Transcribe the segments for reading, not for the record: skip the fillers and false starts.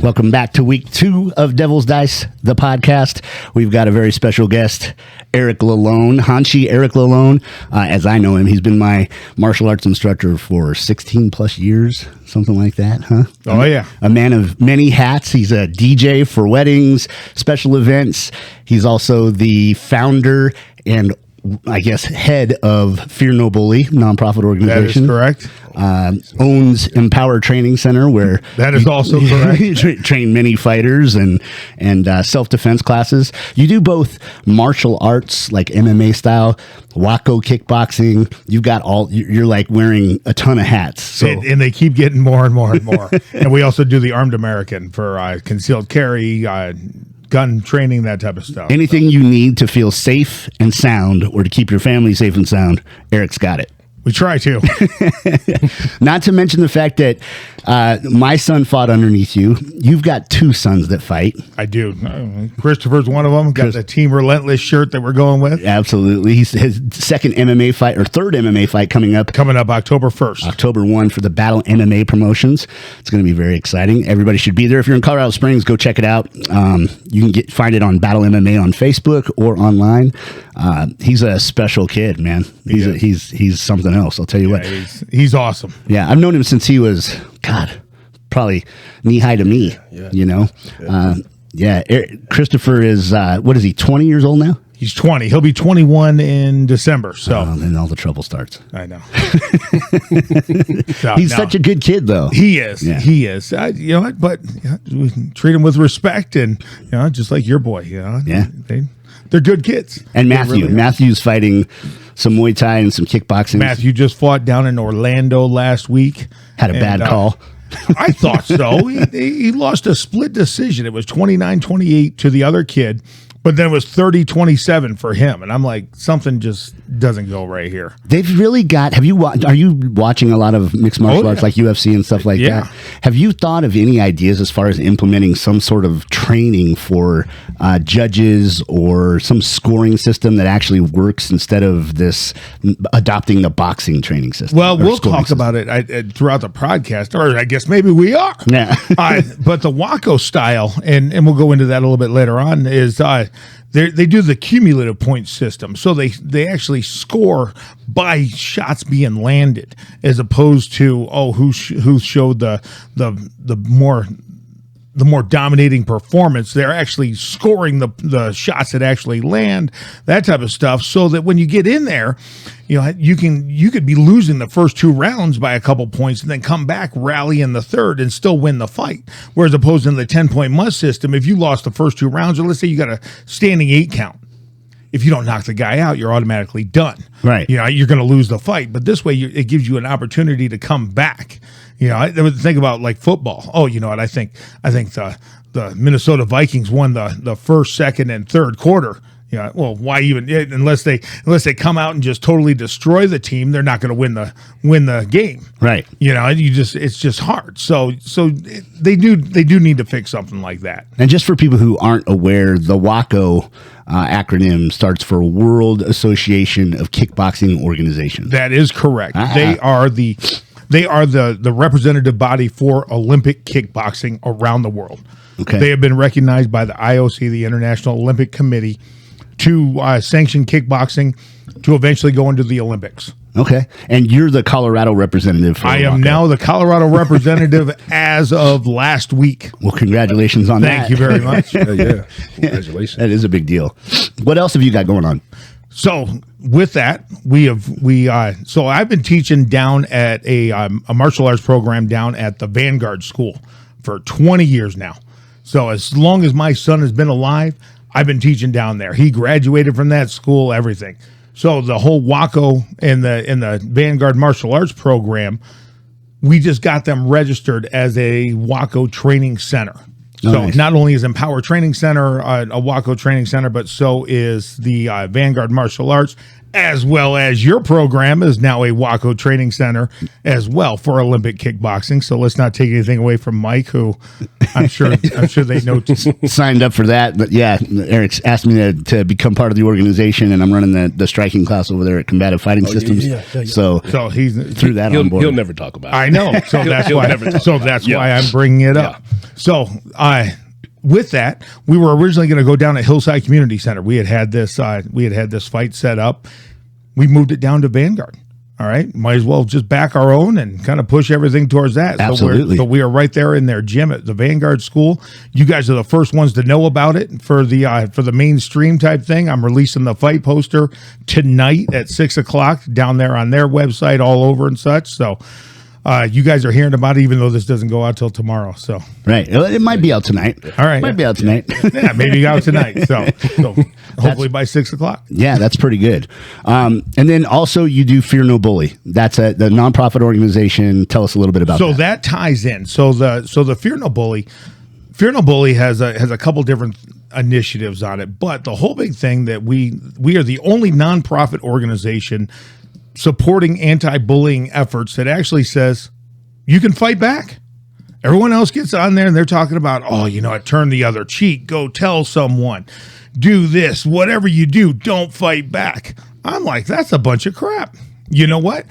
Welcome back to week 2 of Devil's Dice, the podcast. We've got a very special guest, Eric LaLone, Hanshi Eric LaLone. As I know him, he's been my martial arts instructor for 16 plus years, something like that, huh? Oh, yeah. A man of many hats. He's a DJ for weddings, special events. He's also the founder and I guess head of Fear No Bully nonprofit organization. That is correct. Owns Empower Training Center, where that is also correct. Train many fighters and self-defense classes. You do both martial arts, like MMA style, WAKO Kickboxing. You've got you're like wearing a ton of hats. So and they keep getting more and more and more. And we also do the Armed American for concealed carry, gun training, that type of stuff. Anything you need to feel safe and sound, or to keep your family safe and sound, Eric's got it. We try to. Not to mention the fact that my son fought underneath you. You've got 2 sons that fight. I do. Christopher's one of them. Got the Team Relentless shirt that we're going with. Absolutely. He's his second MMA fight, or third MMA fight coming up. Coming up October 1st. October 1 for the Battle MMA promotions. It's going to be very exciting. Everybody should be there. If you're in Colorado Springs, go check it out. You can find it on Battle MMA on Facebook or online. He's a special kid, man. He's something else. I'll tell you what. He's awesome. Yeah, I've known him since he was, probably knee high to me. Yeah. You know. Christopher is what is he? 20 years old now. He's 20. He'll be 21 in December. So then all the trouble starts. I know. He's such a good kid, though. He is. Yeah. He is. You know what? But we treat him with respect, and just like your boy. Yeah. They're good kids. And Matthew's fighting some Muay Thai and some kickboxing. Matthew just fought down in Orlando last week. Had a bad call. I thought so. He lost a split decision. It was 29-28 to the other kid, but then it was 30-27 for him. And I'm like, something just doesn't go right here. They've really got, are you watching a lot of mixed martial arts like UFC and stuff like that? Have you thought of any ideas as far as implementing some sort of training for judges, or some scoring system that actually works instead of this adopting the boxing training system? Well, we'll talk about it throughout the podcast, or I guess maybe we are. Yeah. But the WAKO style, and we'll go into that a little bit later on, is they do the cumulative point system. So they actually score by shots being landed, as opposed to who showed the more dominating performance. They're actually scoring the shots that actually land, that type of stuff, so that when you get in there, you could be losing the first 2 rounds by a couple points and then come back, rally in the third, and still win the fight. Whereas opposed in the 10-point must system, if you lost the first 2 rounds, or let's say you got a standing 8 count, if you don't knock the guy out, you're automatically done. Right. You're going to lose the fight. But this way, it gives you an opportunity to come back. I would think about like football. Oh, you know what? I think the Minnesota Vikings won the first, second, and third quarter. Well, why even? Unless they come out and just totally destroy the team, they're not going to win the game. Right. It's just hard. So they do need to fix something like that. And just for people who aren't aware, the WAKO acronym starts for World Association of Kickboxing Organizations. That is correct. They are the representative body for Olympic kickboxing around the world. Okay. They have been recognized by the IOC, the International Olympic Committee, to sanction kickboxing to eventually go into the Olympics. Okay. And you're the Colorado representative for I am WAKO. now the Colorado representative as of last week. Well, congratulations on that. Thank you very much. Yeah. Congratulations. That is a big deal. What else have you got going on? So with that, so I've been teaching down at a martial arts program down at the Vanguard School for 20 years now. So as long as my son has been alive, I've been teaching down there. He graduated from that school, everything. So the whole WAKO and the Vanguard martial arts program, we just got them registered as a WAKO training center. So nice. Not only is Empower Training Center a WAKO training center, but so is the Vanguard Martial Arts as well as your program is now a WAKO training center as well for Olympic kickboxing. So let's not take anything away from Mike, who I'm sure they know. Signed up for that, but yeah, Eric's asked me to become part of the organization, and I'm running the striking class over there at Combative Fighting Systems. Yeah. So he's through that on board. He'll never talk about it. I know. So that's why I'm bringing it up. So with that, we were originally going to go down at Hillside Community Center. We had this fight set up. We moved it down to Vanguard. All right, might as well just back our own and kind of push everything towards that. Absolutely. So we are right there in their gym at the Vanguard School. You guys are the first ones to know about it for the mainstream type thing. I'm releasing the fight poster tonight at 6:00 down there on their website, all over and such. So. You guys are hearing about it, even though this doesn't go out till tomorrow. So right, it might be out tonight. All right, might be out tonight. Yeah, maybe out tonight. So hopefully by 6:00. Yeah, that's pretty good. And then also you do Fear No Bully. That's the nonprofit organization. Tell us a little bit about that. So that ties in. So the Fear No Bully has a couple different initiatives on it, but the whole big thing that we are the only nonprofit organization supporting anti-bullying efforts that actually says you can fight back. Everyone else gets on there and they're talking about, turn the other cheek, go tell someone, do this, whatever you do, don't fight back. I'm like, that's a bunch of crap. You know what?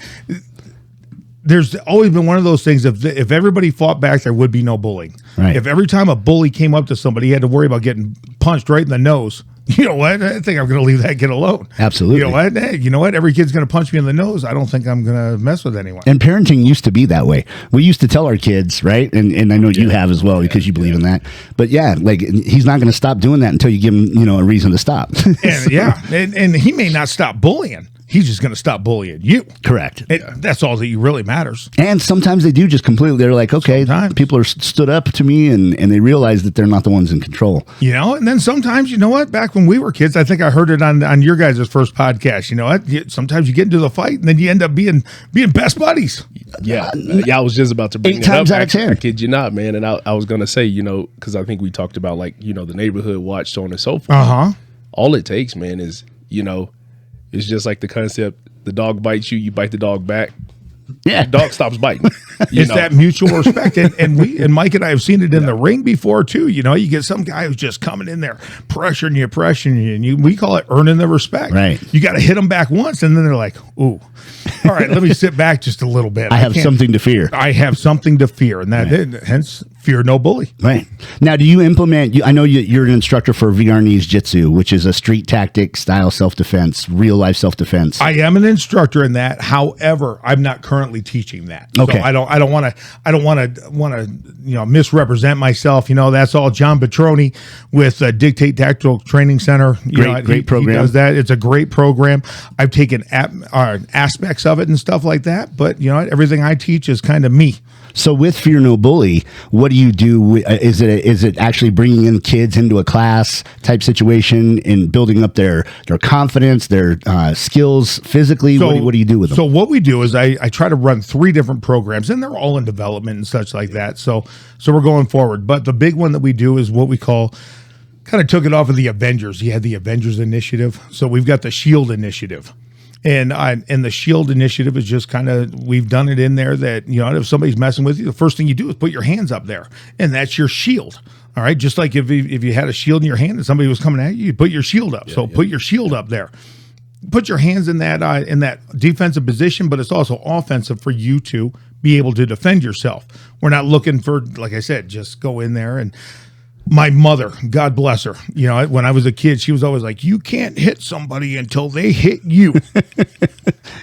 There's always been one of those things. If everybody fought back, there would be no bullying. Right. If every time a bully came up to somebody, he had to worry about getting punched right in the nose, you know what? I think I'm going to leave that kid alone. Absolutely. You know what? Hey, you know what? Every kid's going to punch me in the nose. I don't think I'm going to mess with anyone. And parenting used to be that way. We used to tell our kids, right? And I know you have as well because you believe in that. But yeah, like he's not going to stop doing that until you give him, a reason to stop. And he may not stop bullying. He's just going to stop bullying you. Correct. That's all that really matters. And sometimes they do just completely. They're like, okay, people are stood up to me, and they realize that they're not the ones in control. And then sometimes, you know what? Back when we were kids, I think I heard it on your guys' first podcast. You know what? Sometimes you get into the fight, and then you end up being best buddies. Yeah, I was just about to bring 8 it times up. out of 10. I kid you not, man. And I was going to say, because I think we talked about the neighborhood watch, so on and so forth. All it takes, man, is it's just like the concept. The dog bites you, you bite the dog back. Yeah, the dog stops biting. It's that mutual respect, and Mike and I have seen it in the ring before too. You get some guy who's just coming in there, pressuring you, and we call it earning the respect. Right. You got to hit them back once, and then they're like, "Ooh, all right, let me sit back just a little bit. I have something to fear. I have something to fear, and hence Fear No Bully." Right. Now, do you implement? I know you're an instructor for Vietnamese Jiu-Jitsu, which is a street tactic style self-defense, real life self-defense. I am an instructor in that. However, I'm not currently teaching that. Okay. So I don't want to misrepresent myself. That's all John Petroni with Dictate Tactical Training Center. Great program. He does that. It's a great program. I've taken aspects of it and stuff like that, but everything I teach is kind of me. So with Fear No Bully, what do you do? Is it actually bringing in kids into a class type situation and building up their confidence, their skills physically? So, what do you do with them? So what we do is I try to run 3 different programs, and they're all in development and such like that. So we're going forward. But the big one that we do is what we call, kind of took it off of the Avengers. You had the Avengers Initiative. So we've got the Shield Initiative. And the Shield Initiative is just kind of, we've done it in there that, if somebody's messing with you, the first thing you do is put your hands up there, and that's your shield. All right. Just like if you had a shield in your hand and somebody was coming at you, you put your shield up. Put your shield up there. Put your hands in that defensive position, but it's also offensive for you to be able to defend yourself. We're not looking for, like I said, just go in there. And my mother, God bless her, when I was a kid, she was always like, you can't hit somebody until they hit you.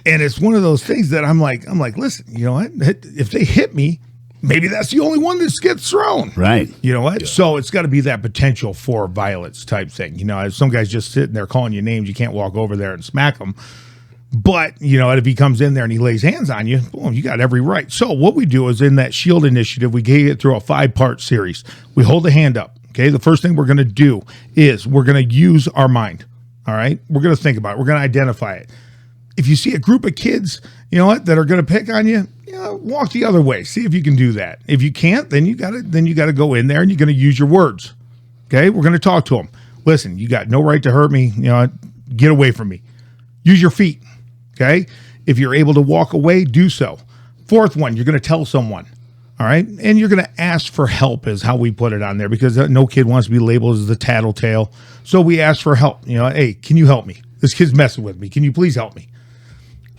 And it's one of those things that I'm like, listen, you know what? If they hit me, maybe that's the only one that gets thrown. Right. You know what? Yeah. So it's got to be that potential for violence type thing. If some guy's just sitting there calling you names, you can't walk over there and smack him. But, if he comes in there and he lays hands on you, boom, you got every right. So what we do is in that Shield Initiative, we gave it through a 5-part series. We hold the hand up. Okay. The first thing we're going to do is we're going to use our mind. All right. We're going to think about it. We're going to identify it. If you see a group of kids, that are going to pick on you, walk the other way. See if you can do that. If you can't, then you got to go in there and you're going to use your words. Okay. We're going to talk to them. Listen, you got no right to hurt me. Get away from me. use your feet. Okay. If you're able to walk away, do so. Fourth one, you're going to tell someone. All right. And you're going to ask for help is how we put it on there, because no kid wants to be labeled as the tattletale. So we ask for help. You know, hey, can you help me? This kid's messing with me. Can you please help me?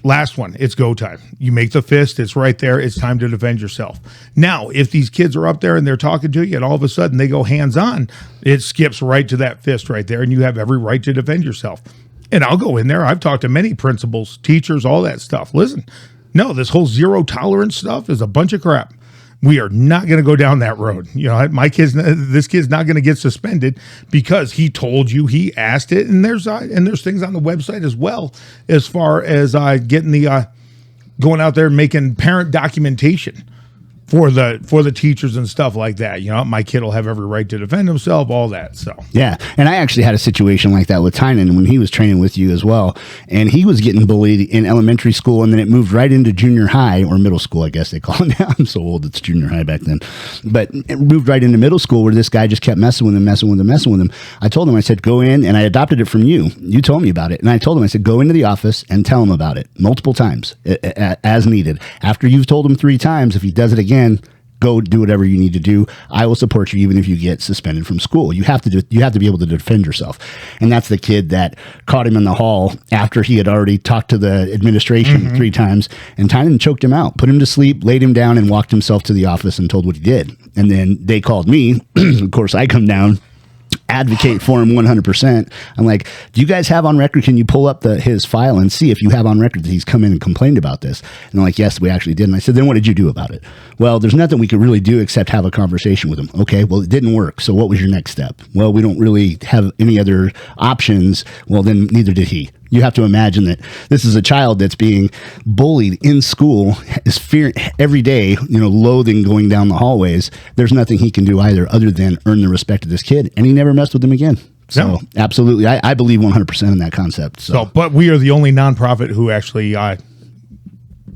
Last one, it's go time. You make the fist. It's right there. It's time to defend yourself. Now, if these kids are up there and they're talking to you and all of a sudden they go hands on, it skips right to that fist right there, and you have every right to defend yourself. And I'll go in there. I've talked to many principals, teachers, all that stuff. Listen, no, this whole zero tolerance stuff is a bunch of crap. We are not going to go down that road. You know, this kid's not going to get suspended because he told you, he asked it, and there's things on the website as well as far as getting the going out there and making parent documentation for the teachers and stuff like that. You know, my kid will have every right to defend himself, all that. So yeah, and I actually had a situation like that with Tynan when he was training with you as well, and he was getting bullied in elementary school, and then it moved right into junior high or middle school, I guess they call it now. I'm so old, it's junior high back then, but it moved right into middle school where this guy just kept messing with him. I told him, I said, go in, and I adopted it from you. You told me about it, and I told him, I said, go into the office and tell him about it multiple times as needed. After you've told him 3 times, if he does it again, go do whatever you need to do. I will support you even if you get suspended from school. You have to be able to defend yourself. And that's the kid that caught him in the hall after he had already talked to the administration 3 times, and Tynan choked him out, put him to sleep, laid him down, and walked himself to the office and told what he did. And then they called me. Of course, I come down, advocate for him 100%. I'm like, do you guys have on record? Can you pull up his file and see if you have on record that he's come in and complained about this? And they're like, yes, we actually did. And I said, then what did you do about it? Well, there's nothing we could really do except have a conversation with him. Okay, well, it didn't work. So what was your next step? Well, we don't really have any other options. Well, then neither did he. You have to imagine that this is a child that's being bullied in school, is fear every day, loathing going down the hallways. There's nothing he can do either other than earn the respect of this kid. And he never messed with him again. So no. Absolutely. I believe 100% in that concept. So, but we are the only nonprofit who actually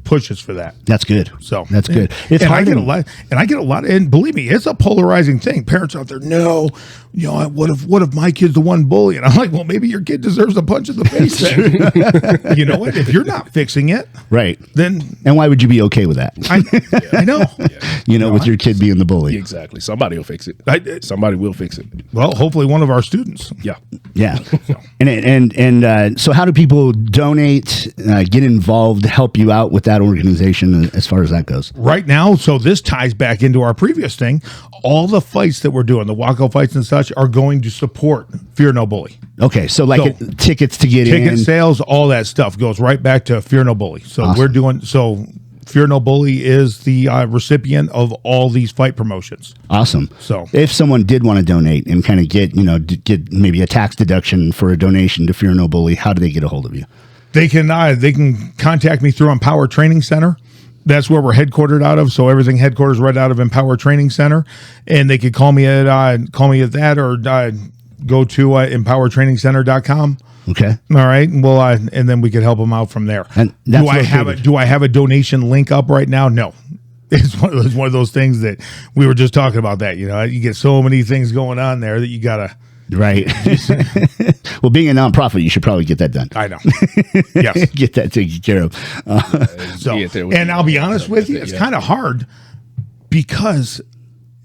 pushes for that. That's good. So that's good. It's hard. I get a lot, and believe me, it's a polarizing thing. Parents out there, no, what if my kid's the one bully? And I'm like, well, maybe your kid deserves a punch in the face. Then. You know what? If you're not fixing it, right? Then and why would you be okay with that? I know. Yeah. With your kid being the bully. Exactly. Somebody will fix it. Somebody will fix it. Well, hopefully one of our students. Yeah. Yeah. So. And so how do people donate, get involved, help you out with that organization as far as that goes? Right now, so this ties back into our previous thing. All the fights that we're doing, the WAKO fights and such, are going to support Fear No Bully. Okay, so tickets to get in. Ticket sales, all that stuff goes right back to Fear No Bully. So awesome. We're doing, Fear No Bully is the recipient of all these fight promotions. Awesome. So if someone did want to donate and kind of get maybe a tax deduction for a donation to Fear No Bully, how do they get a hold of you? They can contact me through Empower Training Center. That's where we're headquartered out of. So everything headquarters right out of Empower Training Center, and they could call me at that, or go to empowertrainingcenter.com. Okay. All right. Well, and then we could help them out from there. And do I have a donation link up right now? No. It's one of those things that we were just talking about. That you get so many things going on there that you gotta. Right. Well, being a nonprofit, you should probably get that done. I know. Yes. Get that taken care of. And I'll be honest with you, it's kind of hard because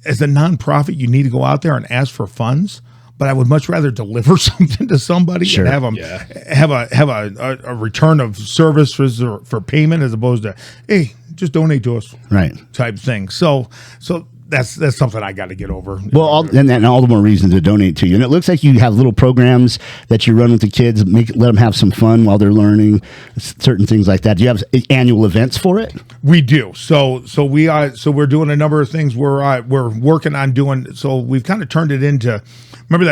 as a nonprofit, you need to go out there and ask for funds. But I would much rather deliver something to somebody and have them have a return of service for payment as opposed to, hey, just donate to us, right? Type thing. So that's something I got to get over. Well, all the more reason to donate to you. And it looks like you have little programs that you run with the kids, let them have some fun while they're learning certain things like that. Do you have annual events for it? We do. So we're doing a number of things. We're working on doing. So we've kind of turned it into. Remember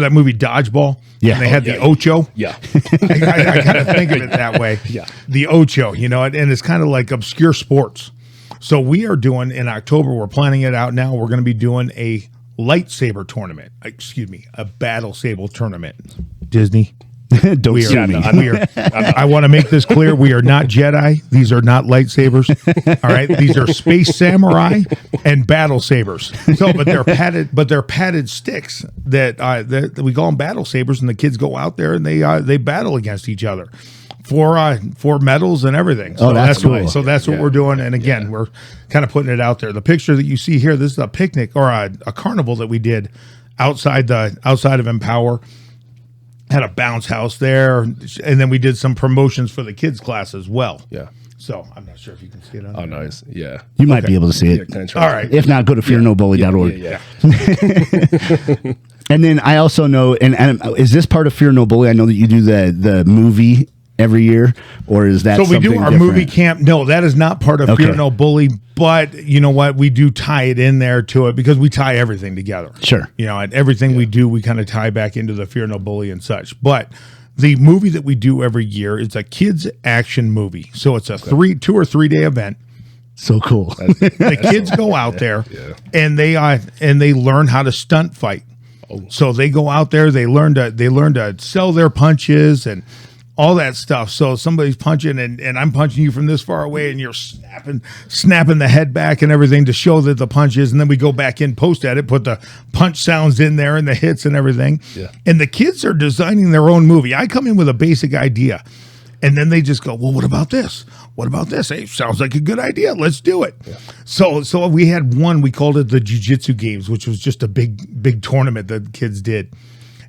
that movie Dodgeball? Yeah. And they had the Ocho? Yeah. I kind of think of it that way. Yeah. The Ocho, and it's kind of like obscure sports. So we are doing, in October, we're planning it out now, we're going to be doing a lightsaber tournament. A battle saber tournament. Disney. Don't sue me. I want to make this clear. We are not Jedi. These are not lightsabers. All right. These are space samurai and battle sabers. So, but they're padded sticks that we call them battle sabers, and the kids go out there and they battle against each other for medals and everything. So that's cool. So that's what we're doing. And again, we're kind of putting it out there. The picture that you see here, this is a picnic or a carnival that we did outside of Empower. Had a bounce house there, and then we did some promotions for the kids class as well. Yeah. So I'm not sure if you can see it on Oh, nice. Yeah. You might be able to see it. Yeah, all right. If not, go to fearnobully.org. Yeah. And then I also know, and is this part of Fear No Bully? I know that you do the movie every year, or is that so? We do our different? movie camp. No, that is not part of Fear No Bully. But you know what? We do tie it in there to it because we tie everything together. Sure. You know, and everything we do, we kind of tie back into the Fear No Bully and such. But the movie that we do every year is a kids action movie. So it's a 2 or 3 day event. So cool. The kids go out there and they learn how to stunt fight. So they go out there, they learn to sell their punches and all that stuff. So somebody's punching and I'm punching you from this far away and you're snapping the head back and everything to show that the punch is. And then we go back in post edit, put the punch sounds in there and the hits and everything. Yeah. And the kids are designing their own movie. I come in with a basic idea and then they just go, well, what about this? What about this? Hey, sounds like a good idea. Let's do it. Yeah. So we had one, we called it the Jiu-Jitsu Games, which was just a big tournament that the kids did.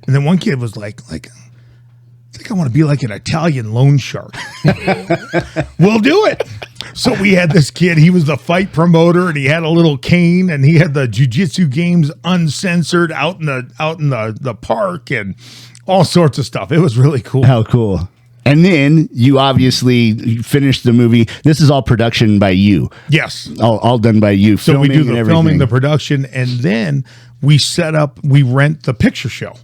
And then one kid was like, I think I want to be like an Italian loan shark. We'll do it. So we had this kid, he was the fight promoter and he had a little cane and he had the Jiu-Jitsu Games uncensored out in the park and all sorts of stuff. It was really cool. How cool. And then you obviously finished the movie. This is all production by you. Yes. All done by you. So we do the filming, the production, and then we rent the picture show.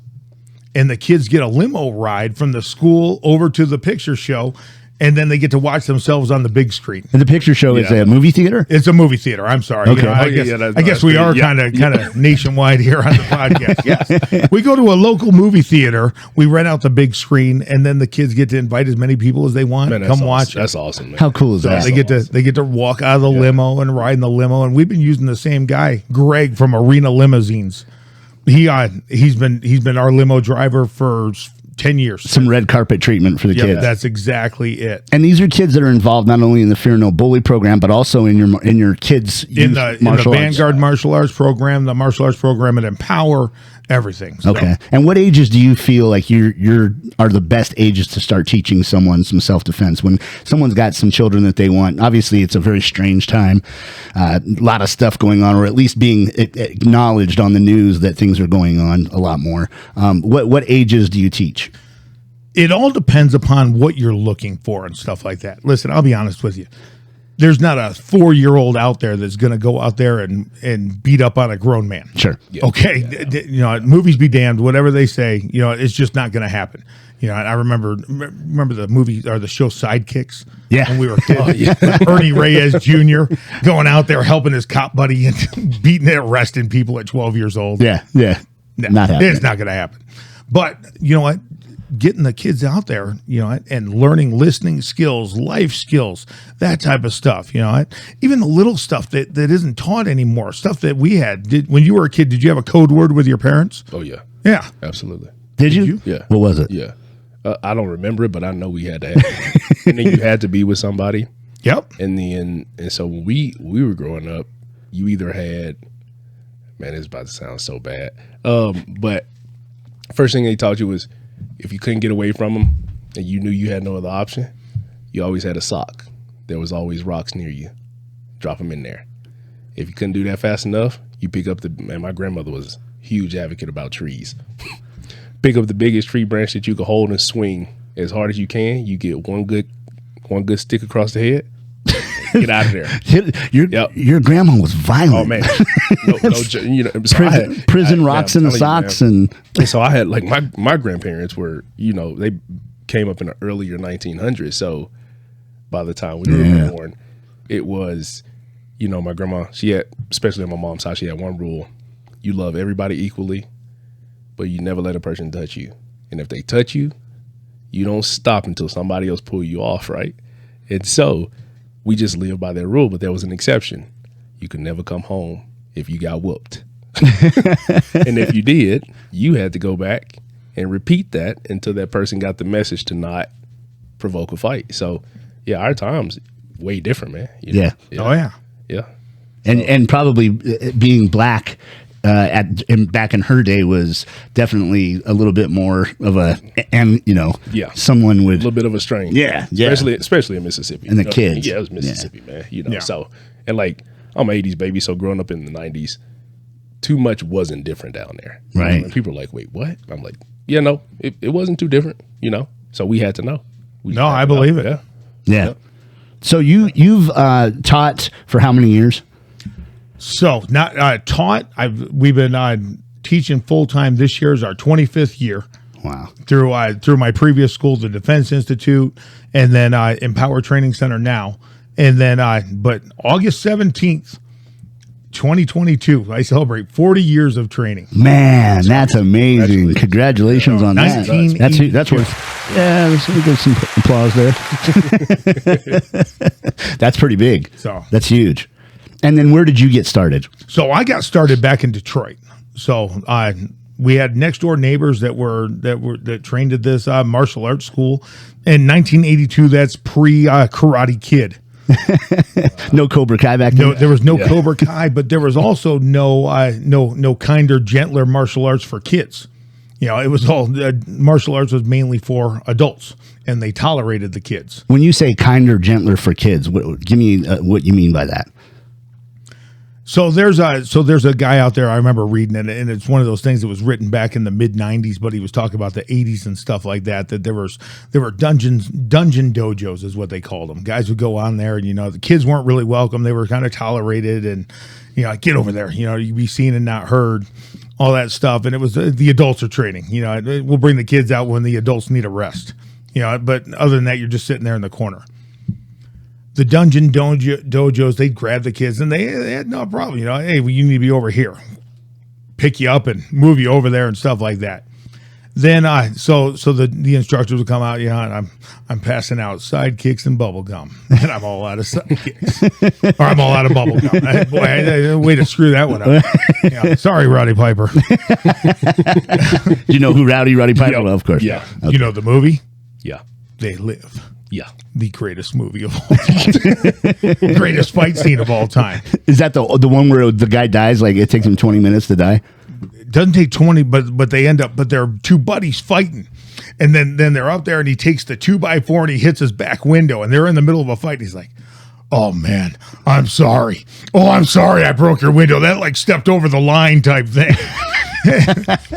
And the kids get a limo ride from the school over to the picture show, and then they get to watch themselves on the big screen. And the picture show is a movie theater? It's a movie theater. I'm sorry. Okay. I guess we are kind of nationwide here on the podcast. Yes. We go to a local movie theater, we rent out the big screen, and then the kids get to invite as many people as they want. Man, come watch. That's awesome, man. How cool is that? They get to walk out of the limo and ride in the limo, and we've been using the same guy, Greg from Arena Limousines. He's been our limo driver for 10 years. Some red carpet treatment for the kids. That's exactly it. And these are kids that are involved not only in the Fear No Bully program, but also in your kids' in the Vanguard martial arts program, the martial arts program at Empower, everything. So. Okay. And what ages do you feel like you're are the best ages to start teaching someone some self-defense? When someone's got some children that they want, obviously it's a very strange time, a lot of stuff going on, or at least being acknowledged on the news that things are going on a lot more. What ages do you teach? It all depends upon what you're looking for and stuff like that. Listen, I'll be honest with you. There's not a 4-year-old out there that's going to go out there and beat up on a grown man. Sure. Yeah. Okay. Yeah. You know, movies be damned, whatever they say, you know, it's just not going to happen. You know, I remember the movie or the show Sidekicks. Yeah. When we were kids. Ernie Reyes Jr. going out there helping his cop buddy and beating and arresting people at 12 years old. Yeah. Yeah. No, not happening. It's not going to happen. But you know what? Getting the kids out there, you know, and learning listening skills, life skills, that type of stuff, you know, even the little stuff that isn't taught anymore, stuff that we had. When you were a kid, did you have a code word with your parents? Oh, yeah. Yeah. Absolutely. Did you? Yeah. What was it? Yeah. I don't remember it, but I know we had to have it. And then you had to be with somebody. Yep. And so when we were growing up, you either had, man, it's about to sound so bad. But first thing they taught you was, if you couldn't get away from them and you knew you had no other option, you always had a sock. There was always rocks near you. Drop them in there. If you couldn't do that fast enough, you pick up man, my grandmother was a huge advocate about trees. Pick up the biggest tree branch that you could hold and swing as hard as you can. You get one good stick across the head. Get out of there. Your grandma was violent. Oh man, you know, so prison rocks in the socks, and so I had like my grandparents were, you know, they came up in the earlier 1900s. So by the time we were born, it was, you know, my grandma. She had, especially on my mom's house, she had one rule: you love everybody equally, but you never let a person touch you. And if they touch you, You don't stop until somebody else pull you off, right? And so we just live by that rule, but there was an exception. You could never come home if you got whooped. And if you did, you had to go back and repeat that until that person got the message to not provoke a fight. So yeah, our time's way different, man. You know? Yeah. Oh yeah. Yeah. And probably being black back in her day was definitely a little bit more of a, and someone would A little bit of a strain. Yeah. Especially in Mississippi. And the kids. Yeah, it was Mississippi, man. So, and like, I'm an 80s baby, so growing up in the 90s, too much wasn't different down there. Right. And people are like, wait, what? I'm like, yeah, no, it wasn't too different, So we had to know. I believe it. Yeah. So you've taught for how many years? So not taught. We've been teaching full time. This year is our 25th year. Wow. Through my previous school, the Defense Institute, and then Empower Training Center now, and then but August 17th, 2022, I celebrate 40 years of training. Man, that's amazing! Congratulations on that. That's worth. Yeah, let's give some applause there. That's pretty big. So that's huge. And then where did you get started? So I got started back in Detroit. So we had next door neighbors that trained at this martial arts school. In 1982, that's pre Karate Kid. No Cobra Kai back then. No, there was no Cobra Kai, but there was also no kinder, gentler martial arts for kids. It was all martial arts was mainly for adults, and they tolerated the kids. When you say kinder, gentler for kids, give me what you mean by that. So there's a guy out there, I remember reading it, and it's one of those things that was written back in the mid 90s, but he was talking about the 80s and stuff like that there were dungeon dojos is what they called them. Guys would go on there, and the kids weren't really welcome. They were kind of tolerated, and get over there, you'd be seen and not heard, all that stuff. And it was the adults are training. We'll bring the kids out when the adults need a rest. But other than that, you're just sitting there in the corner. The dungeon dojos, they'd grab the kids, and they had no problem. Hey, well, you need to be over here. Pick you up and move you over there and stuff like that. Then so the instructors would come out, and I'm passing out side kicks and bubble gum, and I'm all out of side kicks, or I'm all out of bubble gum. Way to screw that one up. Sorry, Roddy Piper. You know who Roddy Piper? Well, of course. Yeah. Okay. You know the movie? Yeah. They Live. Yeah. The greatest movie of all time. Greatest fight scene of all time. Is that the one where the guy dies? Like it takes him 20 minutes to die? It doesn't take 20, but they end up, but they're two buddies fighting. And then they're up there, and he takes the 2x4 and he hits his back window, and they're in the middle of a fight. And he's like, oh man, I'm sorry. Oh, I'm sorry I broke your window. That like stepped over the line type thing.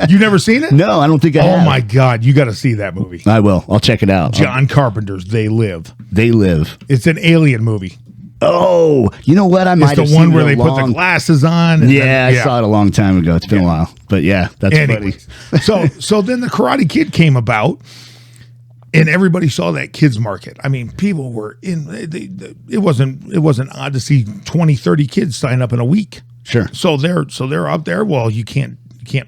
You never seen it? No, I don't think I have. Oh my God, you got to see that movie. I will. I'll check it out. John Carpenter's They Live. They Live. It's an alien movie. Oh, you know what? I might have seen the one where they put the glasses on. And I saw it a long time ago. It's been a while, but yeah, that's funny. So then the Karate Kid came about, and everybody saw that kids market. I mean, people were in. It wasn't odd to see 20, 30 kids sign up in a week. Sure. So they're up there. Well, you can't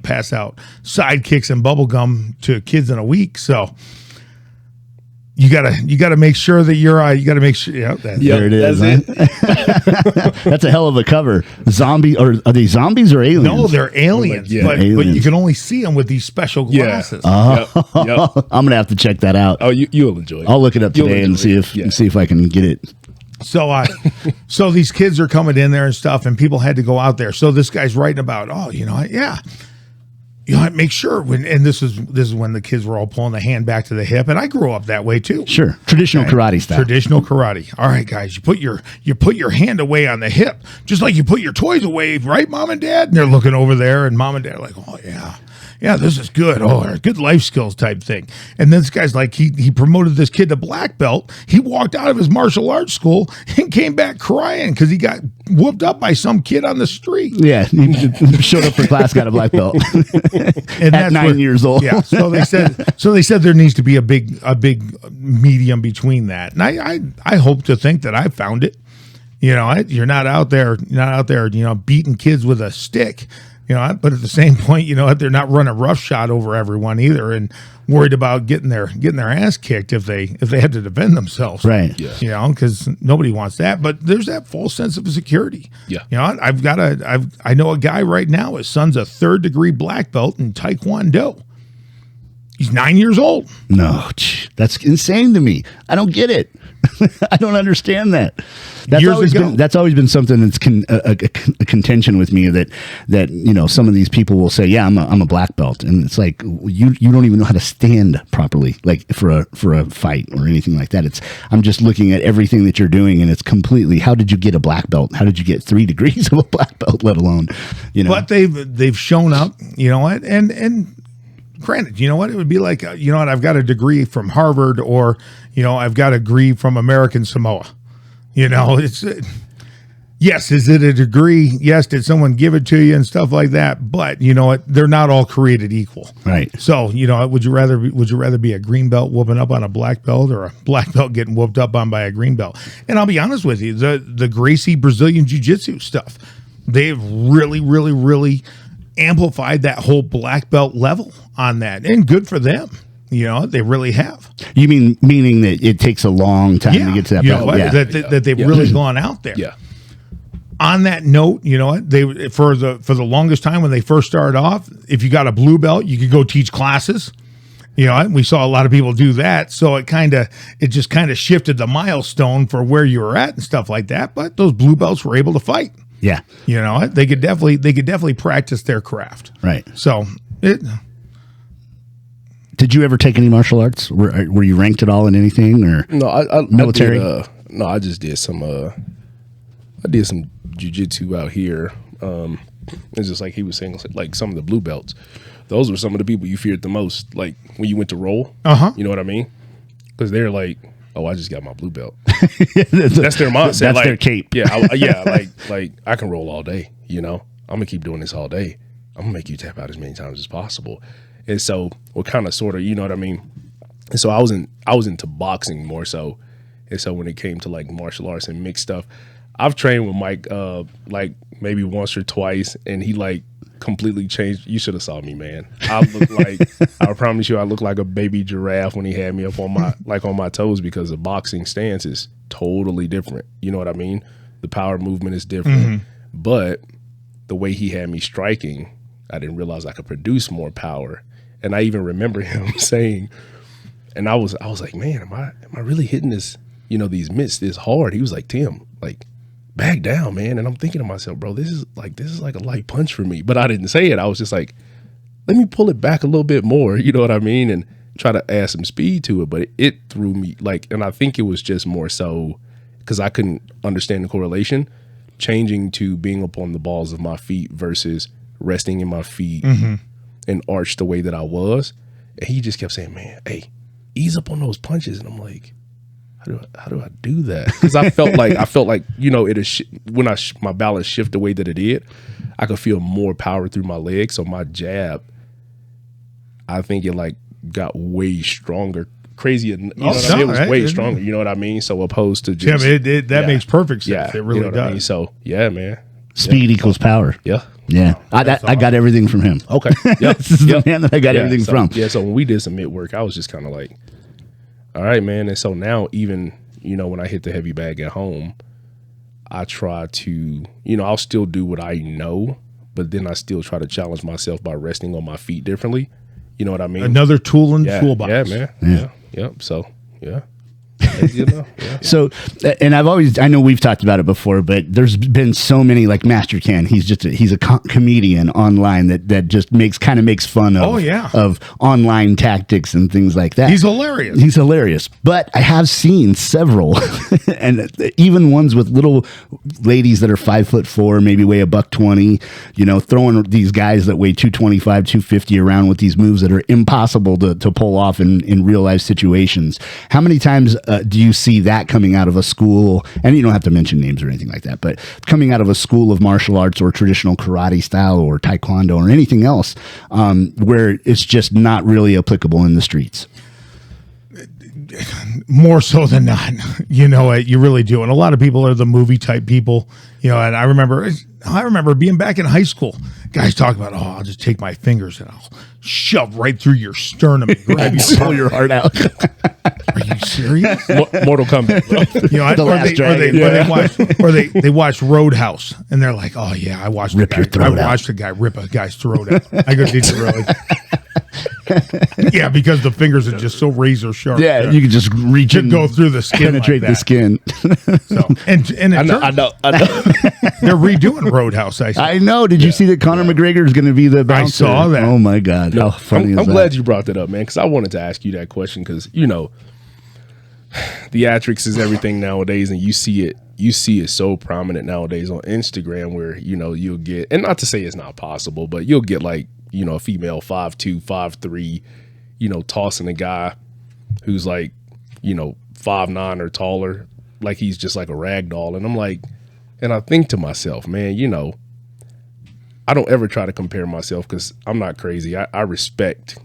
pass out side kicks and bubble gum to kids in a week. So you gotta make sure that you gotta make sure. Yeah, there it is. That's a hell of a cover. Zombie, or are they zombies or aliens? No, they're aliens. But you can only see them with these special glasses. Yep. I'm gonna have to check that out. Oh, you'll enjoy it. I'll look it up today and see if I can get it. So these kids are coming in there and stuff, and people had to go out there. So this guy's writing about, make sure and this is when the kids were all pulling the hand back to the hip, and I grew up that way too. Sure, traditional karate style. Traditional karate. All right, guys, you put your hand away on the hip, just like you put your toys away, right, Mom and Dad? And they're looking over there, and Mom and Dad are like, oh yeah. Yeah, this is good. Oh, good life skills type thing. And then this guy's like, he promoted this kid to black belt. He walked out of his martial arts school and came back crying because he got whooped up by some kid on the street. Yeah, he showed up for class, got a black belt and at 9 years old. Yeah, so they said there needs to be a big medium between that. And I hope to think that I found it. You're not out there, beating kids with a stick. But at the same point, they're not running roughshod over everyone either, and worried about getting their ass kicked if they had to defend themselves, right? Yeah. Because nobody wants that. But there's that false sense of security. Yeah. I know a guy right now. His son's a 3rd-degree black belt in Taekwondo. He's 9 years old. No, that's insane to me. I don't get it. I don't understand that. That's always been something that's a contention with me, that some of these people will say, yeah, I'm a black belt, and it's like you don't even know how to stand properly, like for a fight or anything like that. I'm just looking at everything that you're doing, and it's completely, how did you get a black belt? How did you get 3 degrees of a black belt, let alone But they've shown up, and granted, it would be like, I've got a degree from Harvard, or, I've got a degree from American Samoa. It's, yes, is it a degree? Yes, did someone give it to you and stuff like that? But they're not all created equal. Right. So, would you rather be a green belt whooping up on a black belt, or a black belt getting whooped up on by a green belt? And I'll be honest with you, the Gracie Brazilian Jiu-Jitsu stuff, they've really, really, really amplified that whole black belt level on that, and good for them. They really have. You meaning that it takes a long time to get to that belt? That they've really gone out there. Yeah. On that note, they for the longest time when they first started off, if you got a blue belt, you could go teach classes. We saw a lot of people do that, so it just kind of shifted the milestone for where you were at and stuff like that. But those blue belts were able to fight. Yeah. They could definitely practice their craft. Right. So did you ever take any martial arts? Were you ranked at all in anything, or no? I military? No, I just did some. I did some jiu-jitsu out here. It's just like he was saying, like some of the blue belts. Those were some of the people you feared the most. Like when you went to roll, you know what I mean? Because they're like, oh, I just got my blue belt. That's their mindset. That's like, their cape. Yeah, like I can roll all day. I'm gonna keep doing this all day. I'm gonna make you tap out as many times as possible. And so we're kind of sort of, you know what I mean? And so I was into boxing more so. And so when it came to like martial arts and mixed stuff, I've trained with Mike like maybe once or twice, and he like completely changed. You should have saw me, man. I look like I promise you, I look like a baby giraffe when he had me up on my toes, because the boxing stance is totally different. You know what I mean? The power movement is different, but the way he had me striking, I didn't realize I could produce more power. And I even remember him saying, and I was like, man, am I really hitting this, these mitts this hard? He was like, Tim, like, back down, man. And I'm thinking to myself, bro, this is like a light punch for me. But I didn't say it. I was just like, let me pull it back a little bit more, you know what I mean? And try to add some speed to it. But it threw me and I think it was just more so because I couldn't understand the correlation, changing to being up on the balls of my feet versus resting in my feet and arched the way that I was. And he just kept saying, man, hey, ease up on those punches. And I'm like, how do I do that? Because I felt like when my balance shifted the way that it did, I could feel more power through my legs. So my jab, I think it like got way stronger, crazy. It was way stronger. You know what I mean? So opposed to just that makes perfect sense. Yeah, it really does. I mean? So yeah, man. Speed equals power. Yeah. Yeah. I got everything from him. Okay. Yep. This is the man that I got everything from. Yeah. So when we did some mid work, I was just kind of like, all right, man. And so now even, when I hit the heavy bag at home, I try to, I'll still do what I know, but then I still try to challenge myself by resting on my feet differently. You know what I mean? Another tool in the toolbox. Yeah, man. Yeah. Yep. So, yeah. So, and I know we've talked about it before, but there's been so many, like Master Ken. He's a comedian online that just makes fun of of online tactics and things like that. He's hilarious. But I have seen several, and even ones with little ladies that are 5'4", maybe weigh $120, throwing these guys that weigh 225, 250 around with these moves that are impossible to pull off in real life situations. How many times do you see that coming out of a school? And you don't have to mention names or anything like that, but coming out of a school of martial arts or traditional karate style or taekwondo or anything else, where it's just not really applicable in the streets. more so than not, you know, you really do. And a lot of people are the movie type people, you know, and I remember being back in high school, guys talk about, oh, I'll just take my fingers and I'll shove right through your sternum and grab you, pull your heart out. Are you serious? Mortal Kombat, bro. You know, they watch Roadhouse and they're like, oh yeah, I watched a guy rip a guy's throat out. I go, did you really? Yeah, because the fingers are just so razor sharp. Yeah, you can just reach and go through the skin, penetrate the skin. So, and I know. They're redoing Roadhouse. I know. Did you see that Conor McGregor is going to be the bouncer? I saw that. Oh my God! How funny I'm glad you brought that up, man, because I wanted to ask you that question because you know, theatrics is everything nowadays, and you see it so prominent nowadays on Instagram where you know you'll get, and not to say it's not possible, but you'll get like, you know, a female 5'2", 5'3", you know, tossing a guy who's like, you know, 5'9" or taller, like he's just like a rag doll. And I'm like, and I think to myself, man, you know, I don't ever try to compare myself because I'm not crazy. I respect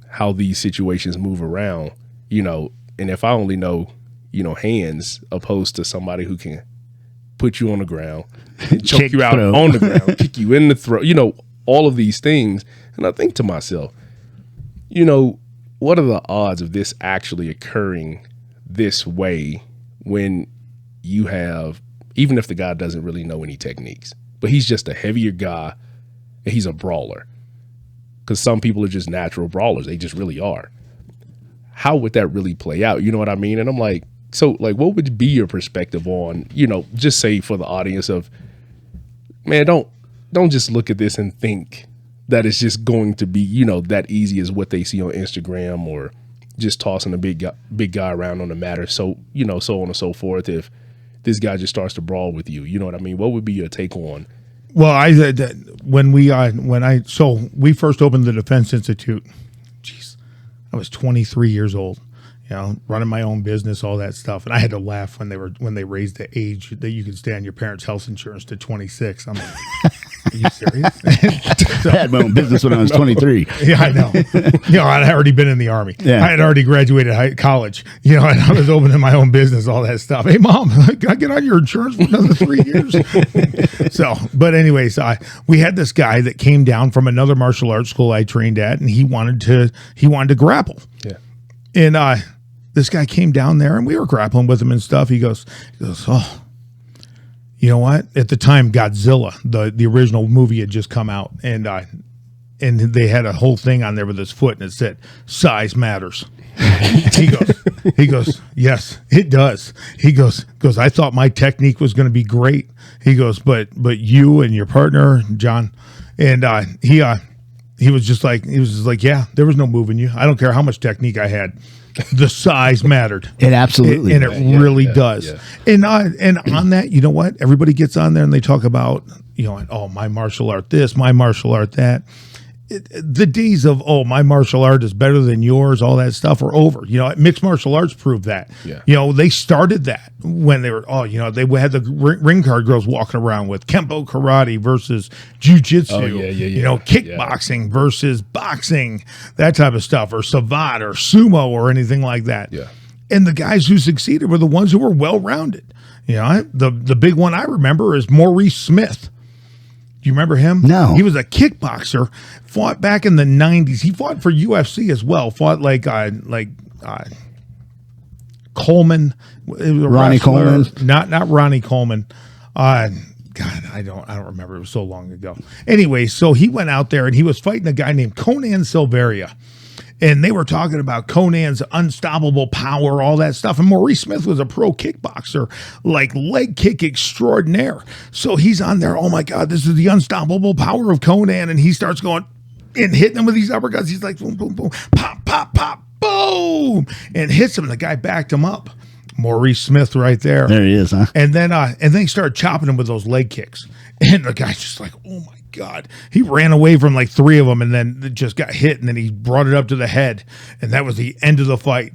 how these situations move around, you know, and if I only know, you know, hands opposed to somebody who can put you on the ground, choke you out on the ground, kick you in the throat, you know, all of these things. And I think to myself, you know, what are the odds of this actually occurring this way when you have, even if the guy doesn't really know any techniques, but he's just a heavier guy and he's a brawler? Because some people are just natural brawlers. They just really are. How would that really play out? You know what I mean? And I'm like, so like, what would be your perspective on, you know, just say for the audience of, man, don't just look at this and think that it's just going to be, you know, that easy as what they see on Instagram or just tossing a big guy around on the matter. So, you know, so on and so forth. If this guy just starts to brawl with you, you know what I mean? What would be your take on? Well, when we first opened the Defense Institute, geez, I was 23 years old. You know, running my own business, all that stuff, and I had to laugh when they raised the age that you could stay on your parents' health insurance to 26. I'm like, are you serious? So, I had my own business when I was 23. Yeah, I know. You know, I'd already been in the Army. Yeah. I had already graduated college. You know, and I was opening my own business, all that stuff. Hey, Mom, can I get on your insurance for another 3 years? So, but anyways, we had this guy that came down from another martial arts school I trained at, and he wanted to grapple. Yeah, and this guy came down there and we were grappling with him and stuff. He goes, oh, you know what? At the time, Godzilla, the original movie had just come out, and they had a whole thing on there with his foot, and it said, "Size matters." He goes, yes, it does. He goes, I thought my technique was going to be great. He goes, but you and your partner, John, and he was just like, yeah, there was no moving you. I don't care how much technique I had. The size mattered. It absolutely, and it really does. Yeah. And on that, you know what? Everybody gets on there and they talk about, you know, oh, my martial art this, my martial art that. The days of, oh, my martial art is better than yours, all that stuff are over. You know, mixed martial arts proved that. Yeah. You know, they started that when they were, they had the ring card girls walking around with Kempo karate versus jiu-jitsu. Oh, yeah. You know, kickboxing versus boxing, that type of stuff, or savate or sumo or anything like that. Yeah. And the guys who succeeded were the ones who were well-rounded. You know, the big one I remember is Maurice Smith. Do you remember him? No. He was a kickboxer, fought back in the 90s. He fought for UFC as well. Fought like Coleman. Ronnie Coleman. Not Ronnie Coleman. God, I don't remember. It was so long ago. Anyway, so he went out there and he was fighting a guy named Conan Silveria. And they were talking about Conan's unstoppable power, all that stuff. And Maurice Smith was a pro kickboxer, like leg kick extraordinaire. So he's on there, oh my God, this is the unstoppable power of Conan. And he starts going and hitting him with these uppercuts. He's like, boom, boom, boom, pop, pop, pop, boom, and hits him. The guy backed him up. Maurice Smith right there. There he is, huh? And then he started chopping him with those leg kicks. And the guy's just like, oh my God. He ran away from like 3 of them and then just got hit, and then he brought it up to the head, and that was the end of the fight.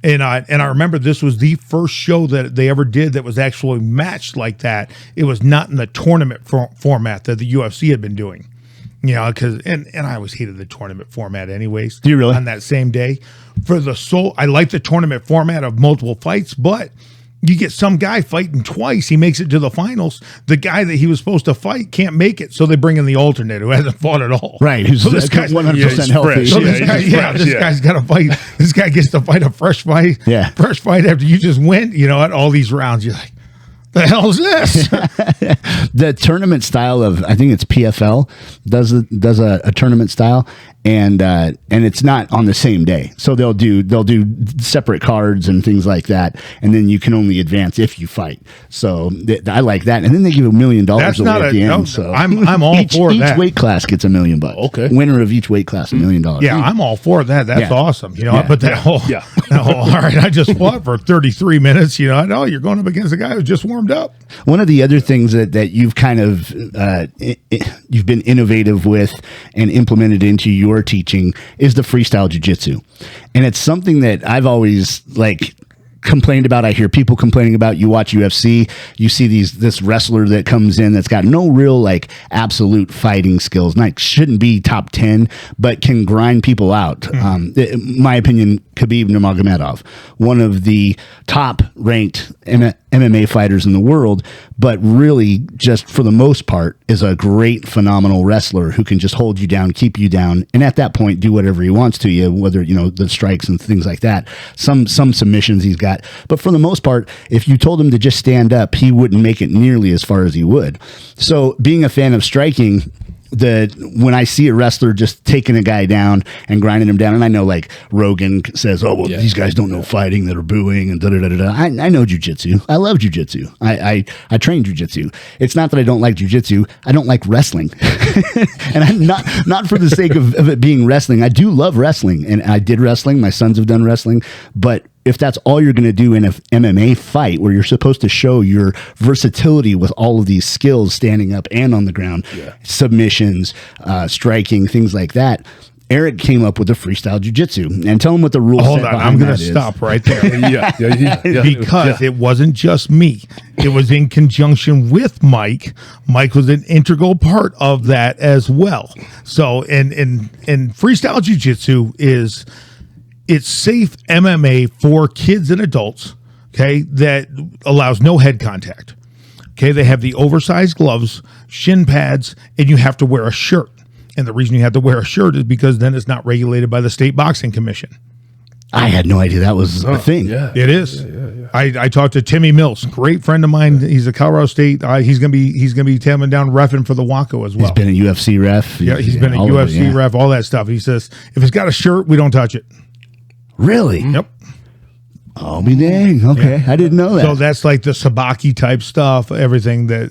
And I remember this was the first show that they ever did that was actually matched like that. It was not in the tournament format that the UFC had been doing. You know, because and I always hated the tournament format anyways. Do you really? On that same day. I like the tournament format of multiple fights, but you get some guy fighting twice, he makes it to the finals. The guy that he was supposed to fight can't make it, so they bring in the alternate who hasn't fought at all. Right. Who's so this guy's 100% healthy. fresh. So this guy's got to fight. This guy gets to fight a fresh fight. Yeah. Fresh fight after you just went, you know, at all these rounds. You're like, the hell is this? The tournament style of, I think it's PFL does a tournament style, and it's not on the same day. So they'll do separate cards and things like that, and then you can only advance if you fight. So I like that, and then they give $1 million away at the end. No, so I'm all for that. Each weight class gets $1 million. Okay. Winner of each weight class $1 million. Yeah, I'm all for that. That's awesome. You know, Yeah. but that whole, all right, I just fought for 33 minutes. You know, I know you're going up against a guy who just warmed up. One of the other things that you've kind of you've been innovative with and implemented into your teaching is the freestyle jiu-jitsu, and it's something that I've always complained about. I hear people complaining about. You watch UFC, you see this wrestler that comes in that's got no real absolute fighting skills, shouldn't be top 10, but can grind people out. In my opinion, Khabib Nurmagomedov, one of the top ranked MMA fighters in the world, but really just for the most part is a great, phenomenal wrestler who can just hold you down, keep you down, and at that point do whatever he wants to you, whether the strikes and things like that. Some submissions he's got, but for the most part, if you told him to just stand up, he wouldn't make it nearly as far as he would. So being a fan of striking, when I see a wrestler just taking a guy down and grinding him down, and I know Rogan says, "Oh well, these guys don't know fighting that are booing and da da da da." I know jujitsu. I love jujitsu. I train jujitsu. It's not that I don't like jujitsu. I don't like wrestling, and I'm not for the sake of it being wrestling. I do love wrestling, and I did wrestling. My sons have done wrestling, but if that's all you're going to do in an MMA fight where you're supposed to show your versatility with all of these skills standing up and on the ground, submissions, striking, things like that, Eric came up with the freestyle jiu-jitsu. And tell him what the rules are. Hold on, I'm going to stop right there. Because it wasn't just me. It was in conjunction with Mike. Mike was an integral part of that as well. So, and freestyle jiu-jitsu it's safe MMA for kids and adults, okay, that allows no head contact. Okay, they have the oversized gloves, shin pads, and you have to wear a shirt. And the reason you have to wear a shirt is because then it's not regulated by the State Boxing Commission. I had no idea that was a thing. Yeah, it is. Yeah. I talked to Timmy Mills, great friend of mine. He's a Colorado State. He's gonna be coming down reffing for the WAKO as well. He's been a UFC ref. Yeah, he's been a UFC ref, all that stuff. He says if it's got a shirt, we don't touch it. Really? Yep. I'll be dang. Okay. Yeah. I didn't know that. So that's like the sabaki type stuff, everything that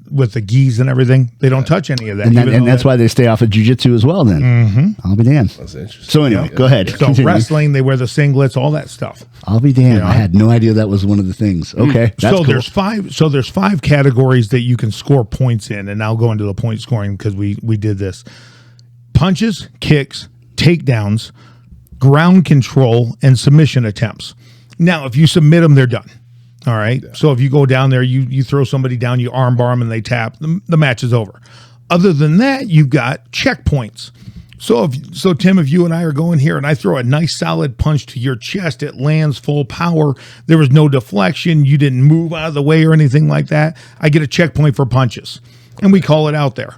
with the gis and everything. They don't touch any of that. And that's why they stay off of jiu-jitsu as well then. Mm-hmm. I'll be damned. That's interesting. So anyway, go ahead. So wrestling, they wear the singlets, all that stuff. I'll be damned. I had no idea that was one of the things. Okay. That's so cool. there's five categories that you can score points in, and I'll go into the point scoring because we did this. Punches, kicks, takedowns, ground control, and submission attempts. Now, if you submit them, they're done. All right. Yeah. So if you go down there, you throw somebody down, you armbar them, and they tap, the match is over. Other than that, you've got checkpoints. So Tim, if you and I are going here and I throw a nice solid punch to your chest, it lands full power. There was no deflection. You didn't move out of the way or anything like that. I get a checkpoint for punches, and we call it out there.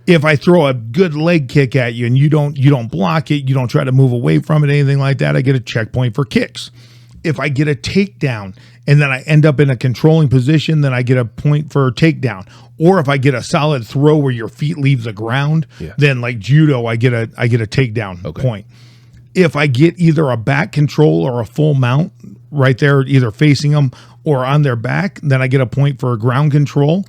If I throw a good leg kick at you and you don't block it, you don't try to move away from it, anything like that, I get a checkpoint for kicks. If I get a takedown and then I end up in a controlling position, then I get a point for a takedown. Or if I get a solid throw where your feet leave the ground, then like judo, I get a takedown point. If I get either a back control or a full mount right there, either facing them or on their back, then I get a point for a ground control.